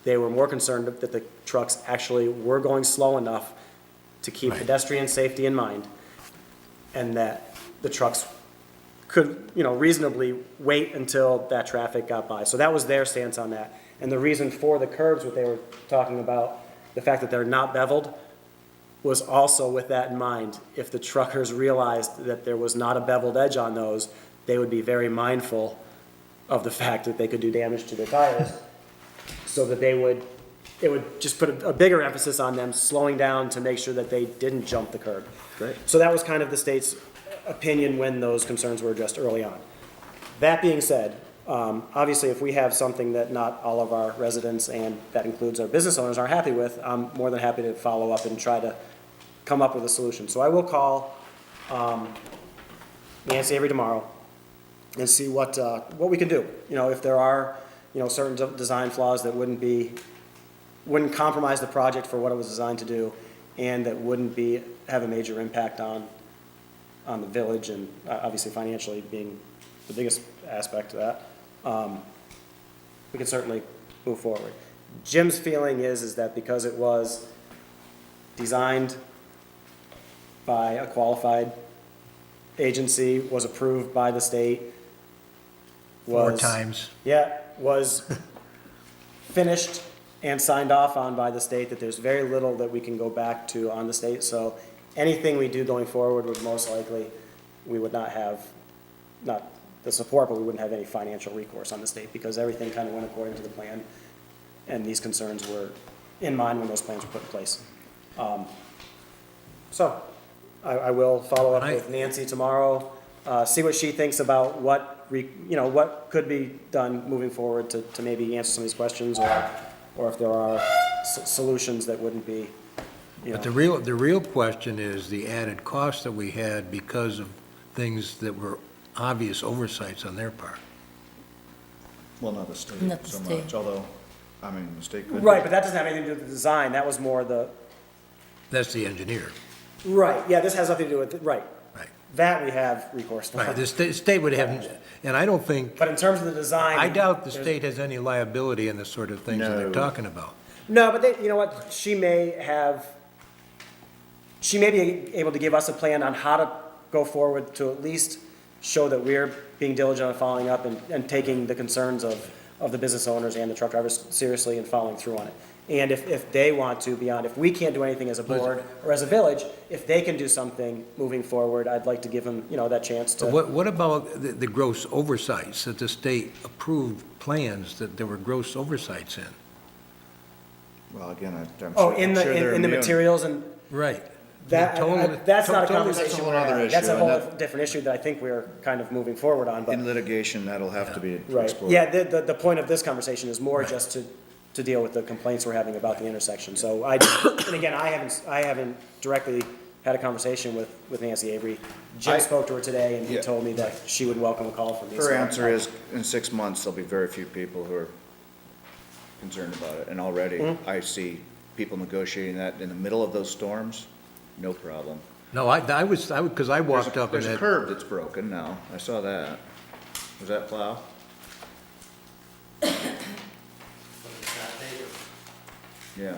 they were more concerned that the trucks actually were going slow enough to keep pedestrian safety in mind, and that the trucks could, reasonably wait until that traffic got by. So that was their stance on that. And the reason for the curbs, what they were talking about, the fact that they're not beveled, was also with that in mind. If the truckers realized that there was not a beveled edge on those, they would be very mindful of the fact that they could do damage to their tires, so that it would just put a bigger emphasis on them slowing down to make sure that they didn't jump the curb. Great. So that was kind of the state's opinion when those concerns were addressed early on. That being said, obviously, if we have something that not all of our residents, and that includes our business owners, are happy with, I'm more than happy to follow up and try to come up with a solution. So I will call Nancy Avery tomorrow and see what we can do. If there are, certain design flaws that wouldn't compromise the project for what it was designed to do, and that wouldn't have a major impact on on the village, and obviously financially being the biggest aspect of that, we can certainly move forward. Jim's feeling is that because it was designed by a qualified agency, was approved by the state, 4 was. times. Yeah, was finished and signed off on by the state, that there's very little that we can go back to on the state. So anything we do going forward would most likely, we would not have, not the support, but we wouldn't have any financial recourse on the state, because everything kind of went according to the plan, and these concerns were in mind when those plans were put in place. So I will follow up with Nancy tomorrow, see what she thinks about what, what could be done moving forward to maybe answer some of these questions, or if there are solutions that wouldn't be, But the real question is the added cost that we had because of things that were obvious oversights on their part. Well, not the state Not the so state. much, although, I mean, the state could. Right, but that doesn't have anything to do with the design, that was more the, That's the engineer. right, yeah, this has nothing to do with, right. Right. That we have recourse for. Right, the state would have, and I don't think, But in terms of the design. I doubt the there's- state has any liability in the sort of things that they're No. talking about. No, but they, you know what, she may be able to give us a plan on how to go forward to at least show that we're being diligent on following up and taking the concerns of the business owners and the truck drivers seriously and following through on it. And if they want to beyond, if we can't do anything as a board or as a village, if they can do something moving forward, I'd like to give them, that chance to. But what about the gross oversights, that the state approved plans that there were gross oversights in? Well, again, I'm Oh, sure. in I'm sure they're the immune. materials and Right. that, Totally- that's not a totally- conversation. That's a whole we're other having. That's a issue, whole and different issue that I think we're kind of moving forward on, but. In litigation, that'll have to be Right, explored. yeah, the point of this conversation is more just to deal with the complaints we're having about the intersection. So and again, I haven't directly had a conversation with Nancy Avery. Jim spoke to her today, and he Yeah. told me that she would welcome a call from me. Her so answer is, in 6 months, there'll be very few people who are concerned about it, and already I see people negotiating that in the middle of those storms, no problem. No, because I walked up and There's a curb that's broken now, I saw that. Was that plow? But it's not paved. Yeah.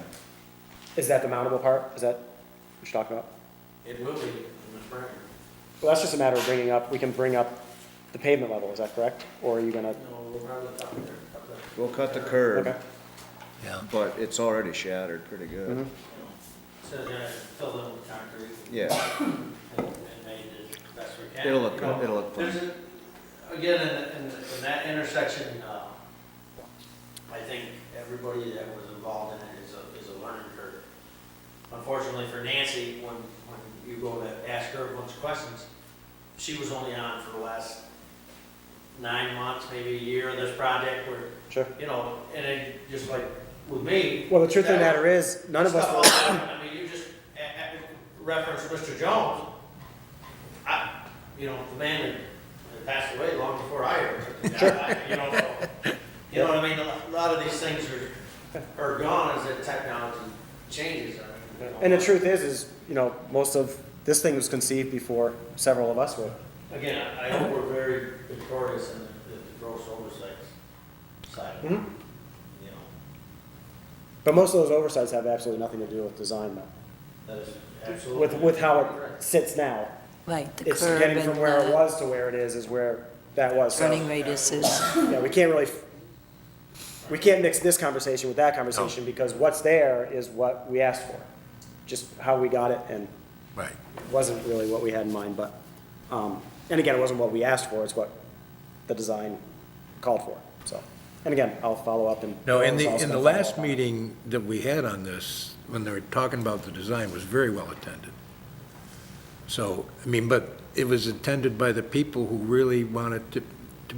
Is that the mountable part? Is that what you're talking about? It will be in the spring. Well, that's just a matter of we can bring up the pavement level, is that correct? Or are you gonna, No, we'll probably top there. We'll cut the curb, okay, Yeah. but it's already shattered pretty good. So they're gonna fill in with concrete Yeah, and made it the best we can. it'll look You good, know, it'll look There's fine. again, in that intersection, I think everybody that was involved in it is a learning curve. Unfortunately for Nancy, when you go to ask her a bunch of questions, she was only on for the last 9 months, maybe a year of this project where, sure. and then just like with me. Well, the truth of the matter is, none of us Stuff were. all happened. I mean, you just referenced Mr. Jones. The man had passed away long before I ever took the job. You know what I mean? A lot of these things are gone as the technology changes. And the truth is, most of, this thing was conceived before several of us were. Again, I hope we're very victorious in the gross oversights side. Mhm. You know, But most of those oversights have absolutely nothing to do with design, though. that is absolutely. With how it sits now. Right, the It's curb getting from and where it the was to where it is where that was. So, turning radiuses. yeah, we can't mix this conversation with that conversation, because what's there is what we asked for. Just how we got it, and Right. it wasn't really what we had in mind, but, and again, it wasn't what we asked for, it's what the design called for, so. And again, I'll follow up and. No, in I'll the spend last follow-up on it. meeting that we had on this, when they were talking about the design, was very well attended. So, but it was attended by the people who really wanted to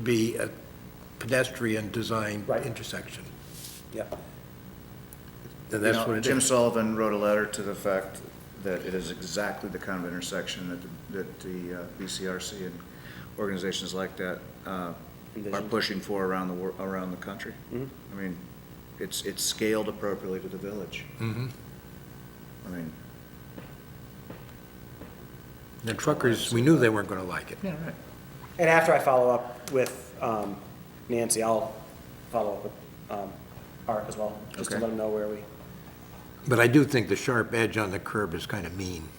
be a pedestrian designed Right. intersection. Yeah. And that's what it Jim is. Sullivan wrote a letter to the fact that it is exactly the kind of intersection that the BCRC and organizations like that are Envision. pushing for around the country. Mhm. I mean, it's scaled appropriately to the village. Mhm. I mean, The truckers, we knew they weren't going to like it. Yeah, right. And after I follow up with Nancy, I'll follow up with Art as well, just to Okay. let him know where we. But I do think the sharp edge on the curb is kind of mean.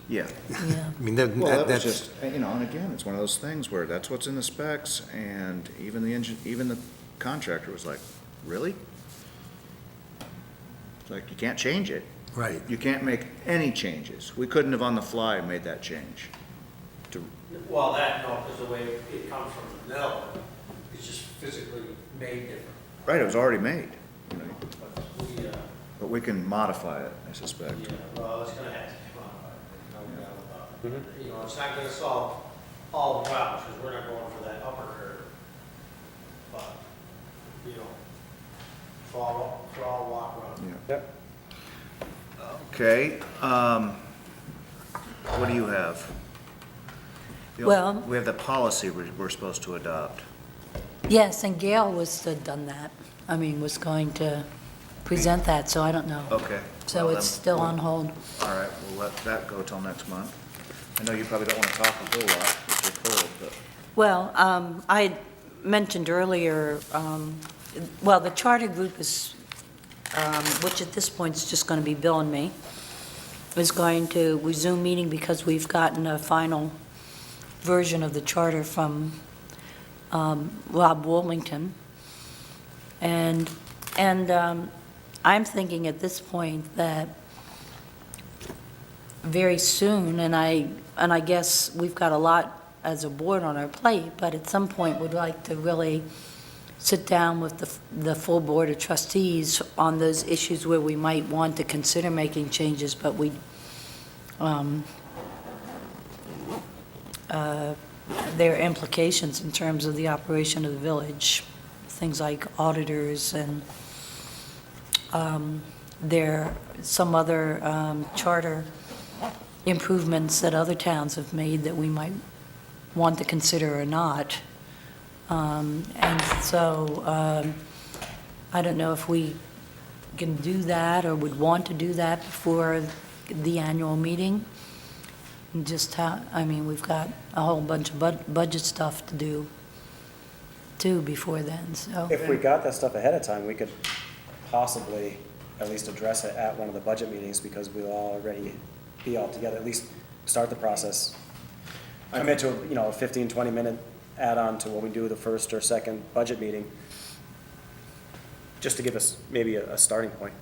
Yeah. Yeah. I mean, Well, that was that's, just, you know, and again, it's one of those things where that's what's in the specs, and even even the contractor was like, really? It's like, you can't change it. right. You can't make any changes. We couldn't have on the fly made that change. Well, that, no, because the way it comes from the mill, it's just physically made different. Right, it was already made, you know, But we, but we can modify it, I suspect. yeah, well, it's gonna have to be modified, no doubt about it. You know, it's not gonna solve all the problems, because we're not going for that upper curve. But, you know, crawl, walk, run. Yeah. Yep. Okay, what do you have? Well- We have the policy we're supposed to adopt. Yes, and Gail was done that. I mean, was going to present that, so I don't know. Okay. So well, it's then still on hold. All right, we'll let that go till next month. I know you probably don't want to talk a whole lot, if you're cold, but. Well, I had mentioned earlier, well, the charter group is, which at this point is just going to be Bill and me, is going to resume meeting because we've gotten a final version of the charter from Rob Wilmington. And I'm thinking at this point that very soon, and I guess we've got a lot as a board on our plate, but at some point would like to really sit down with the full board of trustees on those issues where we might want to consider making changes, but there are implications in terms of the operation of the village, things like auditors and there are some other charter improvements that other towns have made that we might want to consider or not. And so I don't know if we can do that or would want to do that before the annual meeting. And just how, I mean, we've got a whole bunch of budget stuff to do too before then, so. If we got that stuff ahead of time, we could possibly at least address it at one of the budget meetings, because we'll already be all together, at least start the process. Commit to, you know, a 15, 20-minute add-on to when we do the first or second budget meeting, just to give us maybe a starting point.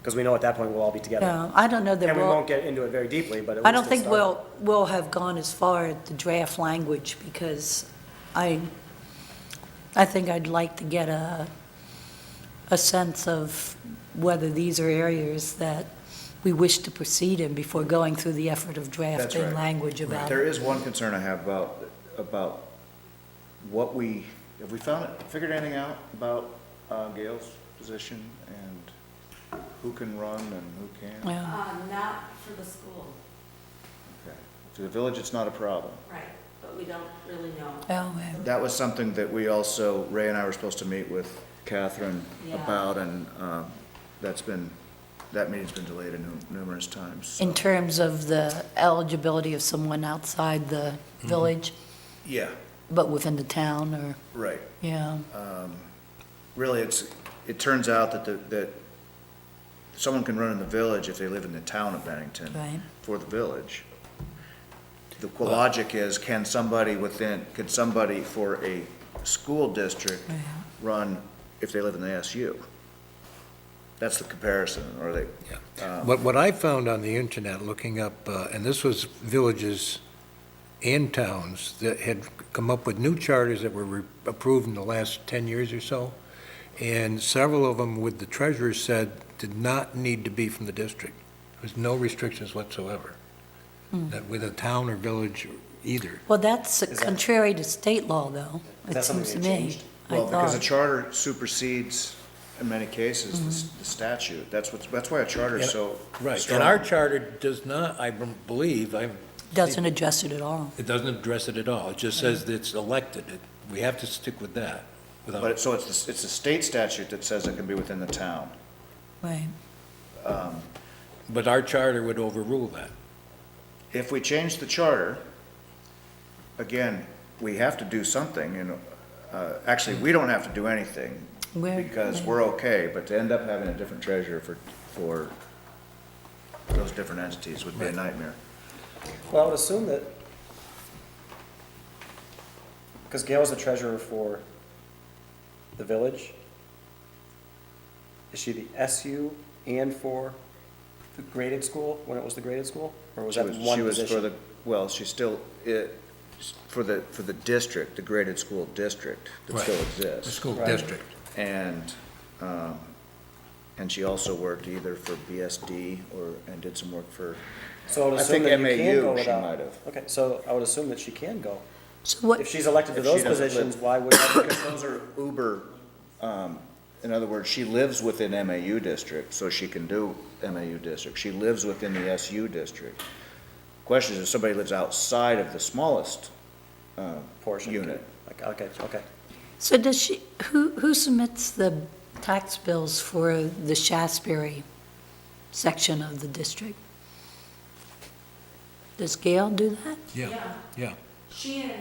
Because we know at that point we'll all be together. Yeah, I don't know that And we we'll. won't get into it very deeply, but at least I don't think start. we'll have gone as far as the draft language, because I think I'd like to get a sense of whether these are areas that we wish to proceed in before going through the effort of drafting right. language about There it. is one concern I have about what have we figured anything out about Gail's position and who can run and who can't? Yeah. Not for the school, Okay. To the village, it's not a problem. right, but we don't really know. Oh, yeah. That was something that we also, Ray and I were supposed to meet with Catherine Yeah. about, and that meeting's been delayed numerous times. so. In terms of the eligibility of someone outside the village, Yeah, but within the town, or, right. yeah. Really, it turns out that someone can run in the village if they live in the town of Bennington Right. for the village. The logic is, can somebody for a school district Right. run if they live in the SU? That's the comparison, or they, What I found on the internet, looking up, and this was villages and towns that had come up with new charters that were approved in the last 10 years or so, and several of them, with the treasurer said, did not need to be from the district. There was no restrictions whatsoever, that with a town or village either. Well, that's that- contrary to state law, though, Is it that something seems to they me. changed? I well, because a thought. charter supersedes, in many cases, the statute. That's why a charter is so Right, strong. and our charter does not, I believe, Doesn't address it at all. it doesn't address it at all. It just says that it's elected. We have to stick with that. without- But it's the state statute that says it can be within the town. Right. But our charter would overrule that. if we change the charter, again, we have to do something, actually, we don't have to do anything, because we're okay, but to end up having a different treasurer for those different entities would be a nightmare. Well, I would assume that, because Gail's the treasurer for the village, is she the SU and for the graded school, when it was the graded school? Or was that one She was for position? the, well, she's still, for the district, the graded school district that Right. still The exists. school Right. district. And she also worked either for BSD and did some work for, So I would I assume think that you can MAU go she without. might have. Okay, so I would assume that she can go. So what, If she's elected to If she those doesn't positions, live- why would that? because those are uber, in other words, she lives within MAU district, so she can do MAU district. She lives within the SU district. Question is, if somebody lives outside of the smallest Portion. unit, Okay, okay. so does she, who submits the tax bills for the Shasberry section of the district? Does Gail do that? Yeah, yeah. She and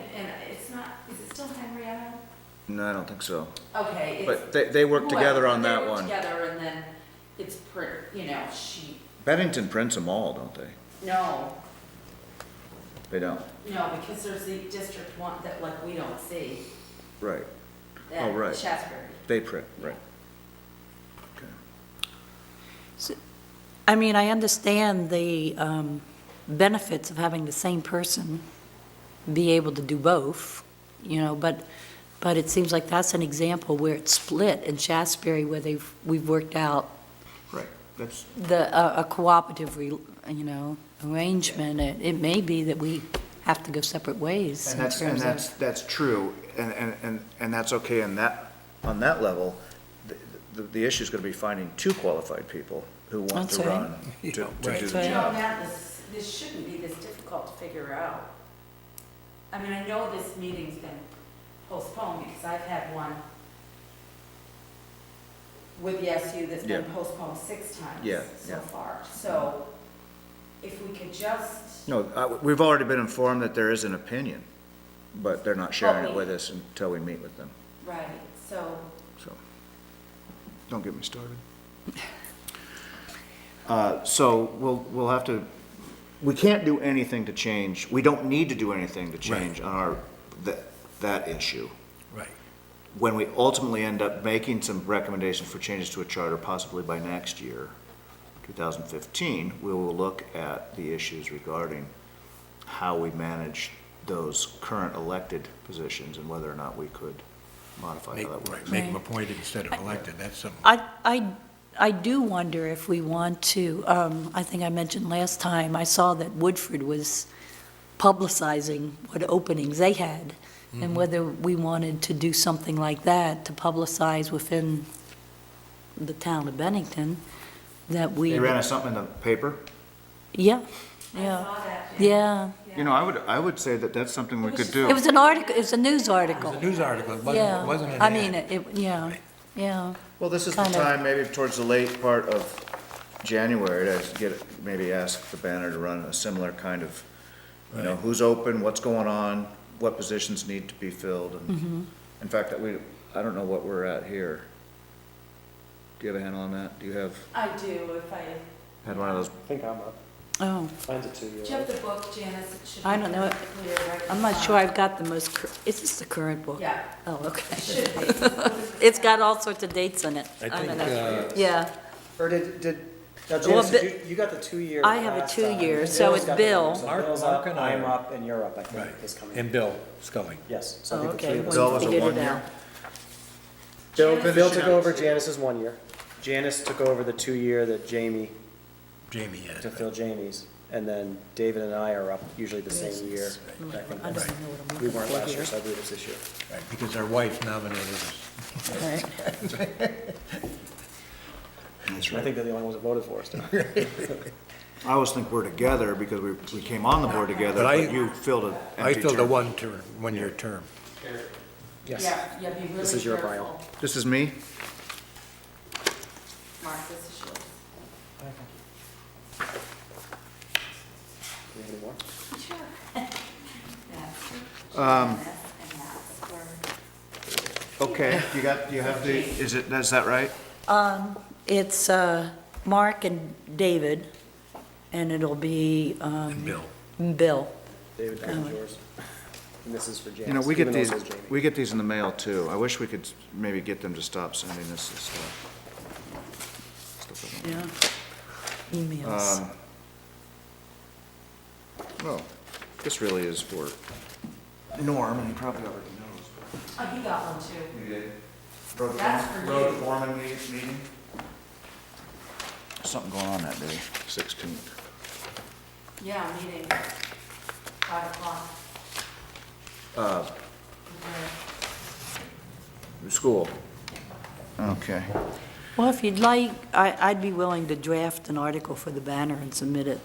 it's not, is it still Henrietta? no, I don't think so. Okay. But they work together on that They work one. together and then it's she, Bennington prints them all, don't they? no, They don't, because there's the district one that like we don't see. right. That right. Shasberry. They print, right. I mean, I understand the benefits of having the same person be able to do both, but it seems like that's an example where it's split in Shasberry where we've worked out Right, that's, a cooperative, arrangement. It may be that we have to go separate ways in terms of. that's true, and that's okay on that level. The issue's gonna be finding two qualified people who want That's to right. run, to Yeah, do right. the That's right. job. Matt, this shouldn't be this difficult to figure out. I mean, I know this meeting's been postponed because I've had one with the SU that's been Yeah. postponed 6 times Yeah, so yeah. far. So if we could just, No, we've already been informed that there is an opinion, but they're not sharing it Okay. with us until we meet with them, right, so, so. Don't get me started. So we'll have to, we can't do anything to change, we don't need to do anything to change on that issue. Right. When we ultimately end up making some recommendations for changes to a charter, possibly by next year, 2015, we will look at the issues regarding how we manage those current elected positions and whether or not we could modify how that works. Make them appointed instead of elected, that's something. I do wonder if we want to, I think I mentioned last time, I saw that Woodford was publicizing what openings they had, and whether we wanted to do something like that to publicize within the town of Bennington, that we. They ran something in the paper. Yeah, I yeah, saw that. yeah. You know, I would say that that's something we could do. It was an article, it was a news article. It was a news article, it Yeah, wasn't an I ad. mean, yeah, yeah. Well, this is the kind of- time, maybe towards the late part of January, to maybe ask the banner to run a similar kind of, Right. who's open, what's going on, what positions need to be filled, and, in fact, I don't know what we're at here. Do you have a handle on that? Do you have, I do, if I, had one of those, I think I'm up. Oh, Mine's a 2-year. do you have the book, Janice? It should I be don't know. clear right at I'm the not front. sure I've got the most, is this the current book? Yeah, Oh, it okay. should be. It's got all sorts of dates in it. I don't think, know. Yeah, Or now Well, Janice, Bi- you got the 2-year I have a last time. 2-year, so Bill's it's got the Bill. one, so Mark- Bill's Mark up, and I I'm are- up, and you're up, I think, Right. this coming. And Bill Scully. Yes, so I oh, think the three okay. of us. Bill Well, was you a figured it 1 year? out. Bill Janice took should over too. Janice's 1 year. Janice took over the 2-year that Jamie had. to fill Jamie's, and then David and I are up usually the same year. I think I don't that's- know what I'm We looking weren't for last year, here. so I believe it's this year. Right, because our wife nominated us. Right. that's I think they're the only ones that voted for us. too. I always think we're together because we came on the board together, But I- but you filled an I empty filled a term. one-year term. Yes. Yeah, be really This is your careful. file. This is me? Mark, this is yours. Any more? Sure. That's for Um, Janice, and that's for, Okay, you have the, is that right? It's Mark and David, and it'll be And Bill. Bill. David, that was yours. And this is for James. You know, we get even though it these, says Jamie. we get these in the mail too. I wish we could maybe get them to stop sending us this stuff. Yeah. Emails. Well, this really is for Norm, and he probably already knows. oh, he got one too. You did? Road That's foreman- for Road you. foreman meeting? Something going on that day, 16th. Yeah, meeting, 5 o'clock. Uh, Okay. School. Okay. Well, if you'd like, I'd be willing to draft an article for the banner and submit it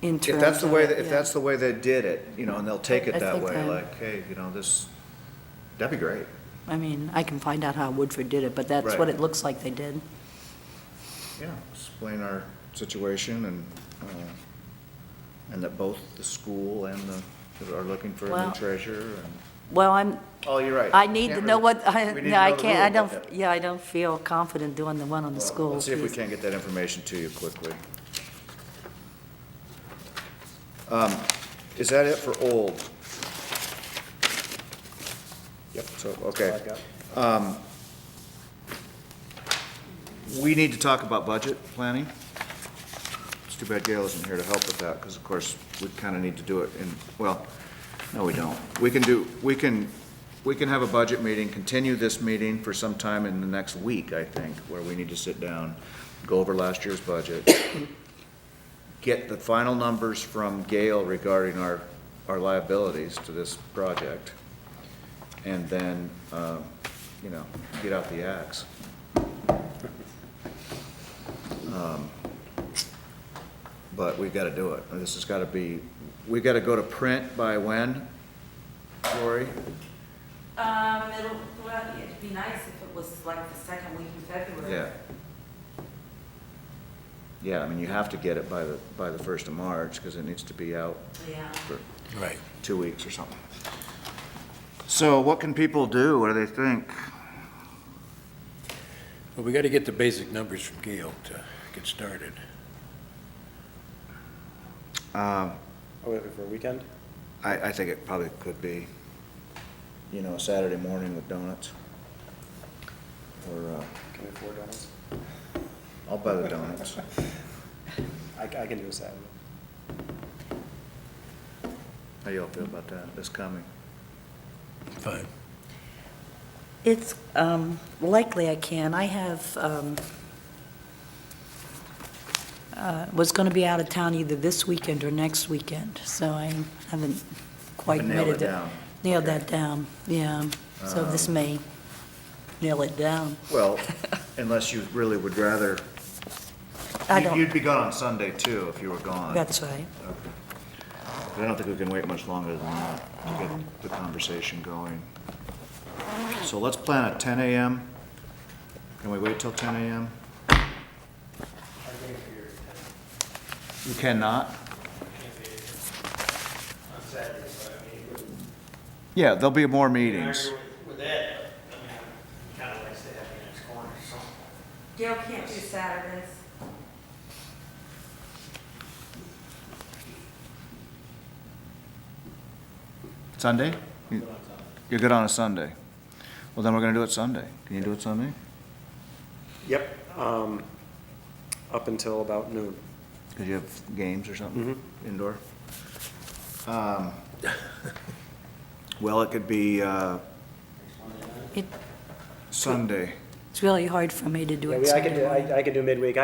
in If terms that's the of way, it, if yeah. that's the way they did it, you know, and they'll take it I that think way, that- like, hey, you know, this, that'd be great. I mean, I can find out how Woodford did it, but that's Right. what it looks like they did. Yeah, explain our situation and that both the school and are looking for a new Well- treasurer and. Well, Oh, you're right. I need to know what, We need to I know the can't, I rule about don't, that. yeah, I don't feel confident doing the one on the school. Let's see if we piece. can't get that information to you quickly. Is that it for old? Yep. So, That's okay. all I've got. We need to talk about budget planning. It's too bad Gail isn't here to help with that, because of course, we kind of need to do it in, well, no, we don't. We can have a budget meeting, continue this meeting for some time in the next week, I think, where we need to sit down, go over last year's budget, get the final numbers from Gail regarding our liabilities to this project, and then, you know, get out the axe. But we've got to do it. This has got to be, we've got to go to print by when, Lori? Well, it'd be nice if it was like the second week in February. Yeah. Yeah, I mean, you have to get it by the 1st of March, because it needs to be out Yeah. for Right. 2 weeks or something. So what can people do? What do they think? Well, we got to get the basic numbers from Gail to get started. Um, Are we looking for a weekend? I think it probably could be, you know, a Saturday morning with donuts. Or, Can we afford donuts? I'll buy the donuts. I can do a Saturday. How y'all feel about that, this coming? Fine. It's likely I can. I have, was going to be out of town either this weekend or next weekend, so I haven't quite Haven't nailed made it it. down. Nailed Okay. that down, yeah. So this may nail it down. Well, unless you really would rather, I don't, you'd be gone on Sunday too, if you were gone. that's right. But I don't think we can wait much longer than that to get the conversation going. So let's plan at 10 a.m. Can we wait till 10 a.m.? You cannot? On Saturday, so I mean, it Yeah, there'll be more wouldn't meetings. argue with that, but I mean, he kind of likes to have the next corner, so. Gail can't do Saturdays. Sunday? You're good on a Sunday? Well, then we're gonna do it Sunday. Can you do it Sunday? Yep, up until about noon. Because you have games or something indoor? Well, it could be It, Sunday. it's really hard for me to do Yeah, it I can do, Sunday. I can do midweek.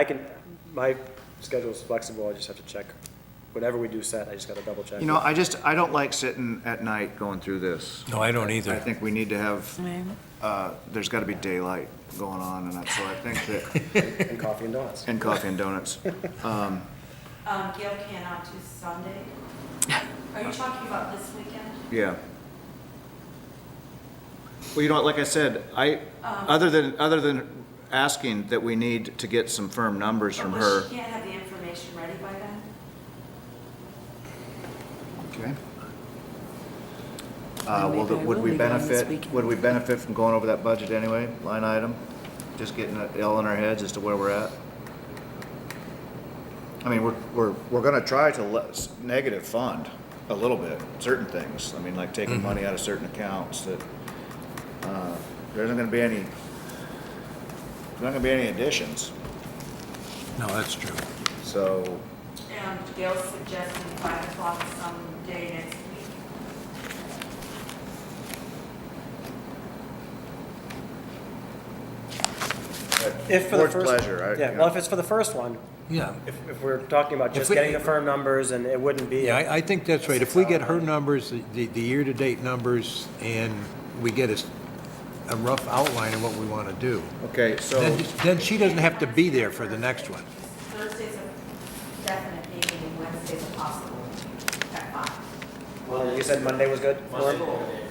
My schedule's flexible, I just have to check. Whatever we do set, I just gotta double check. You know, I don't like sitting at night going through this. No, I don't I either. think we need to have, Yeah. there's gotta be daylight going on, and so I think that, And coffee and donuts. and coffee and donuts. Gail cannot do Sunday. Are you talking about this weekend? Yeah. Well, you know what, like I said, other than asking that we need to get some firm numbers from But her. she can't have the information ready by then? Okay. Maybe I Would will we be going this benefit, weekend. would we benefit from going over that budget anyway, line item? Just getting it all in our heads as to where we're at? I mean, we're gonna try to negative fund a little bit, certain things. I mean, like taking money out of certain accounts that, there isn't gonna be any, there's not gonna be any additions. No, that's true. So, And Gail's suggesting 5 o'clock someday next week. If for the board's first. pleasure. Yeah, well, if it's for the first one, Yeah. if we're talking about just we- getting the firm numbers and it wouldn't be. Yeah, I think that's right. If we get her numbers, the year-to-date numbers, and we get a rough outline of what we want to do, Okay, so, then she doesn't have to be there for the next one. Thursday's a definite meeting, and Wednesday's a possible at 5. Well, you said Monday was good for Monday's him? a good day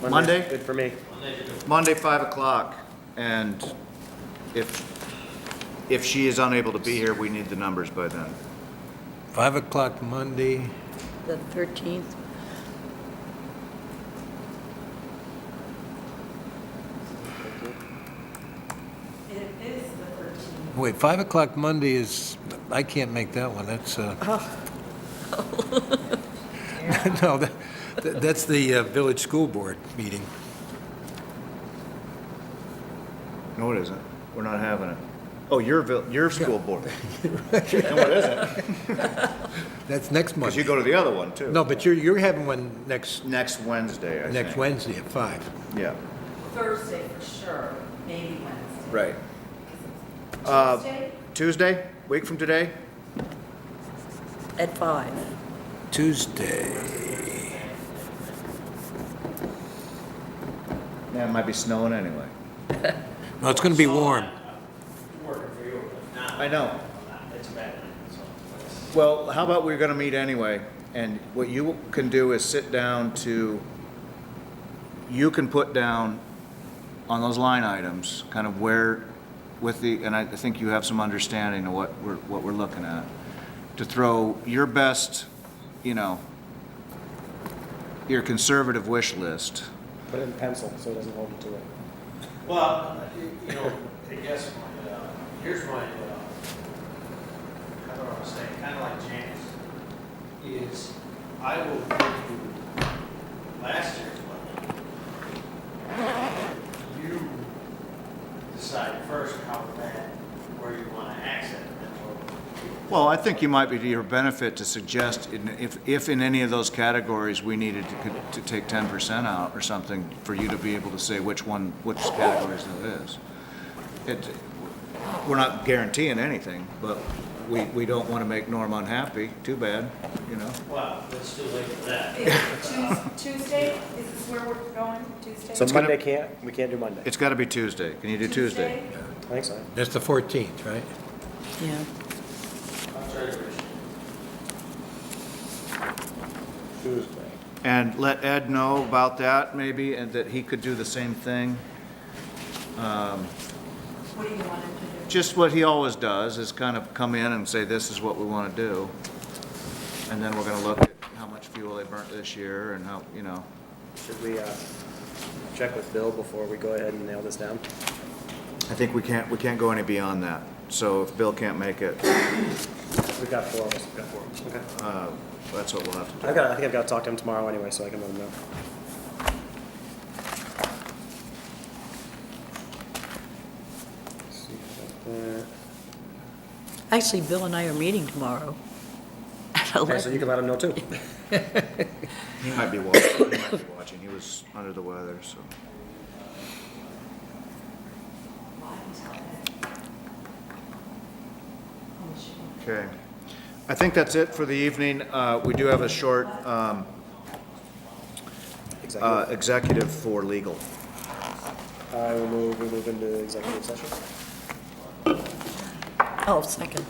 for me. Monday? Good for me. Monday's a good. Monday, 5 o'clock, and if she is unable to be here, we need the numbers by then. 5 o'clock Monday. The 13th. It is the 13th. Wait, 5 o'clock Monday is, I can't make that one. That's, no, that's the village school board meeting. No, it isn't. We're not having it. Oh, your school board. No, it isn't, That's next because Monday. you go to the other one, too. No, but you're having one next Next Wednesday, I think. Wednesday at 5. Yeah, Thursday for sure, maybe Wednesday. right. Tuesday? Tuesday, week from today? At 5. Tuesday. Yeah, it might be snowing anyway. No, it's going to be warm. Working for you, but not. I know. It's a bad night, so. Well, how about we're gonna meet anyway, and what you can do is sit down you can put down on those line items, kind of where, and I think you have some understanding of what we're looking at, to throw your best, your conservative wish list. Put it in pencil so it doesn't hold you to it. Well, I guess here's my, how do I want to say, kind of like Janice, is I will give you last year's budget. You decide first how bad, where you want to access it. Well, I think you might be to your benefit to suggest, if in any of those categories we needed to take 10% out or something, for you to be able to say which categories it is. We're not guaranteeing anything, but we don't want to make Norm unhappy, too bad, Well, it's too late for that. Tuesday, is this where we're going, Tuesday? So It's gonna- Monday we can't do Monday. It's got to be Tuesday. Can you do Tuesday? I think so. That's the 14th, right? Yeah. I'm sorry, Rich. Tuesday. And let Ed know about that, maybe, and that he could do the same thing. What do you want him to do? Just what he always does, is kind of come in and say, this is what we want to do. And then we're going to look at how much fuel they burnt this year and how, Should we check with Bill before we go ahead and nail this down? I think we can't go any beyond that. So if Bill can't make it, We've got 4 of us. We've got 4 of us. Okay. that's what we'll have to do. I think I've got to talk to him tomorrow anyway, so I can let him know. See about that. Actually, Bill and I are meeting tomorrow at Okay, so 11. you can let him know too. He might be watching. He was under the weather, so. Well, I can tell Ed. Oh, she won't. Okay. I think that's it for the evening. We do have a short Executive. executive for legal. We move into executive session. Oh, second.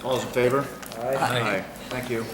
All those in favor? Aye. Thank you.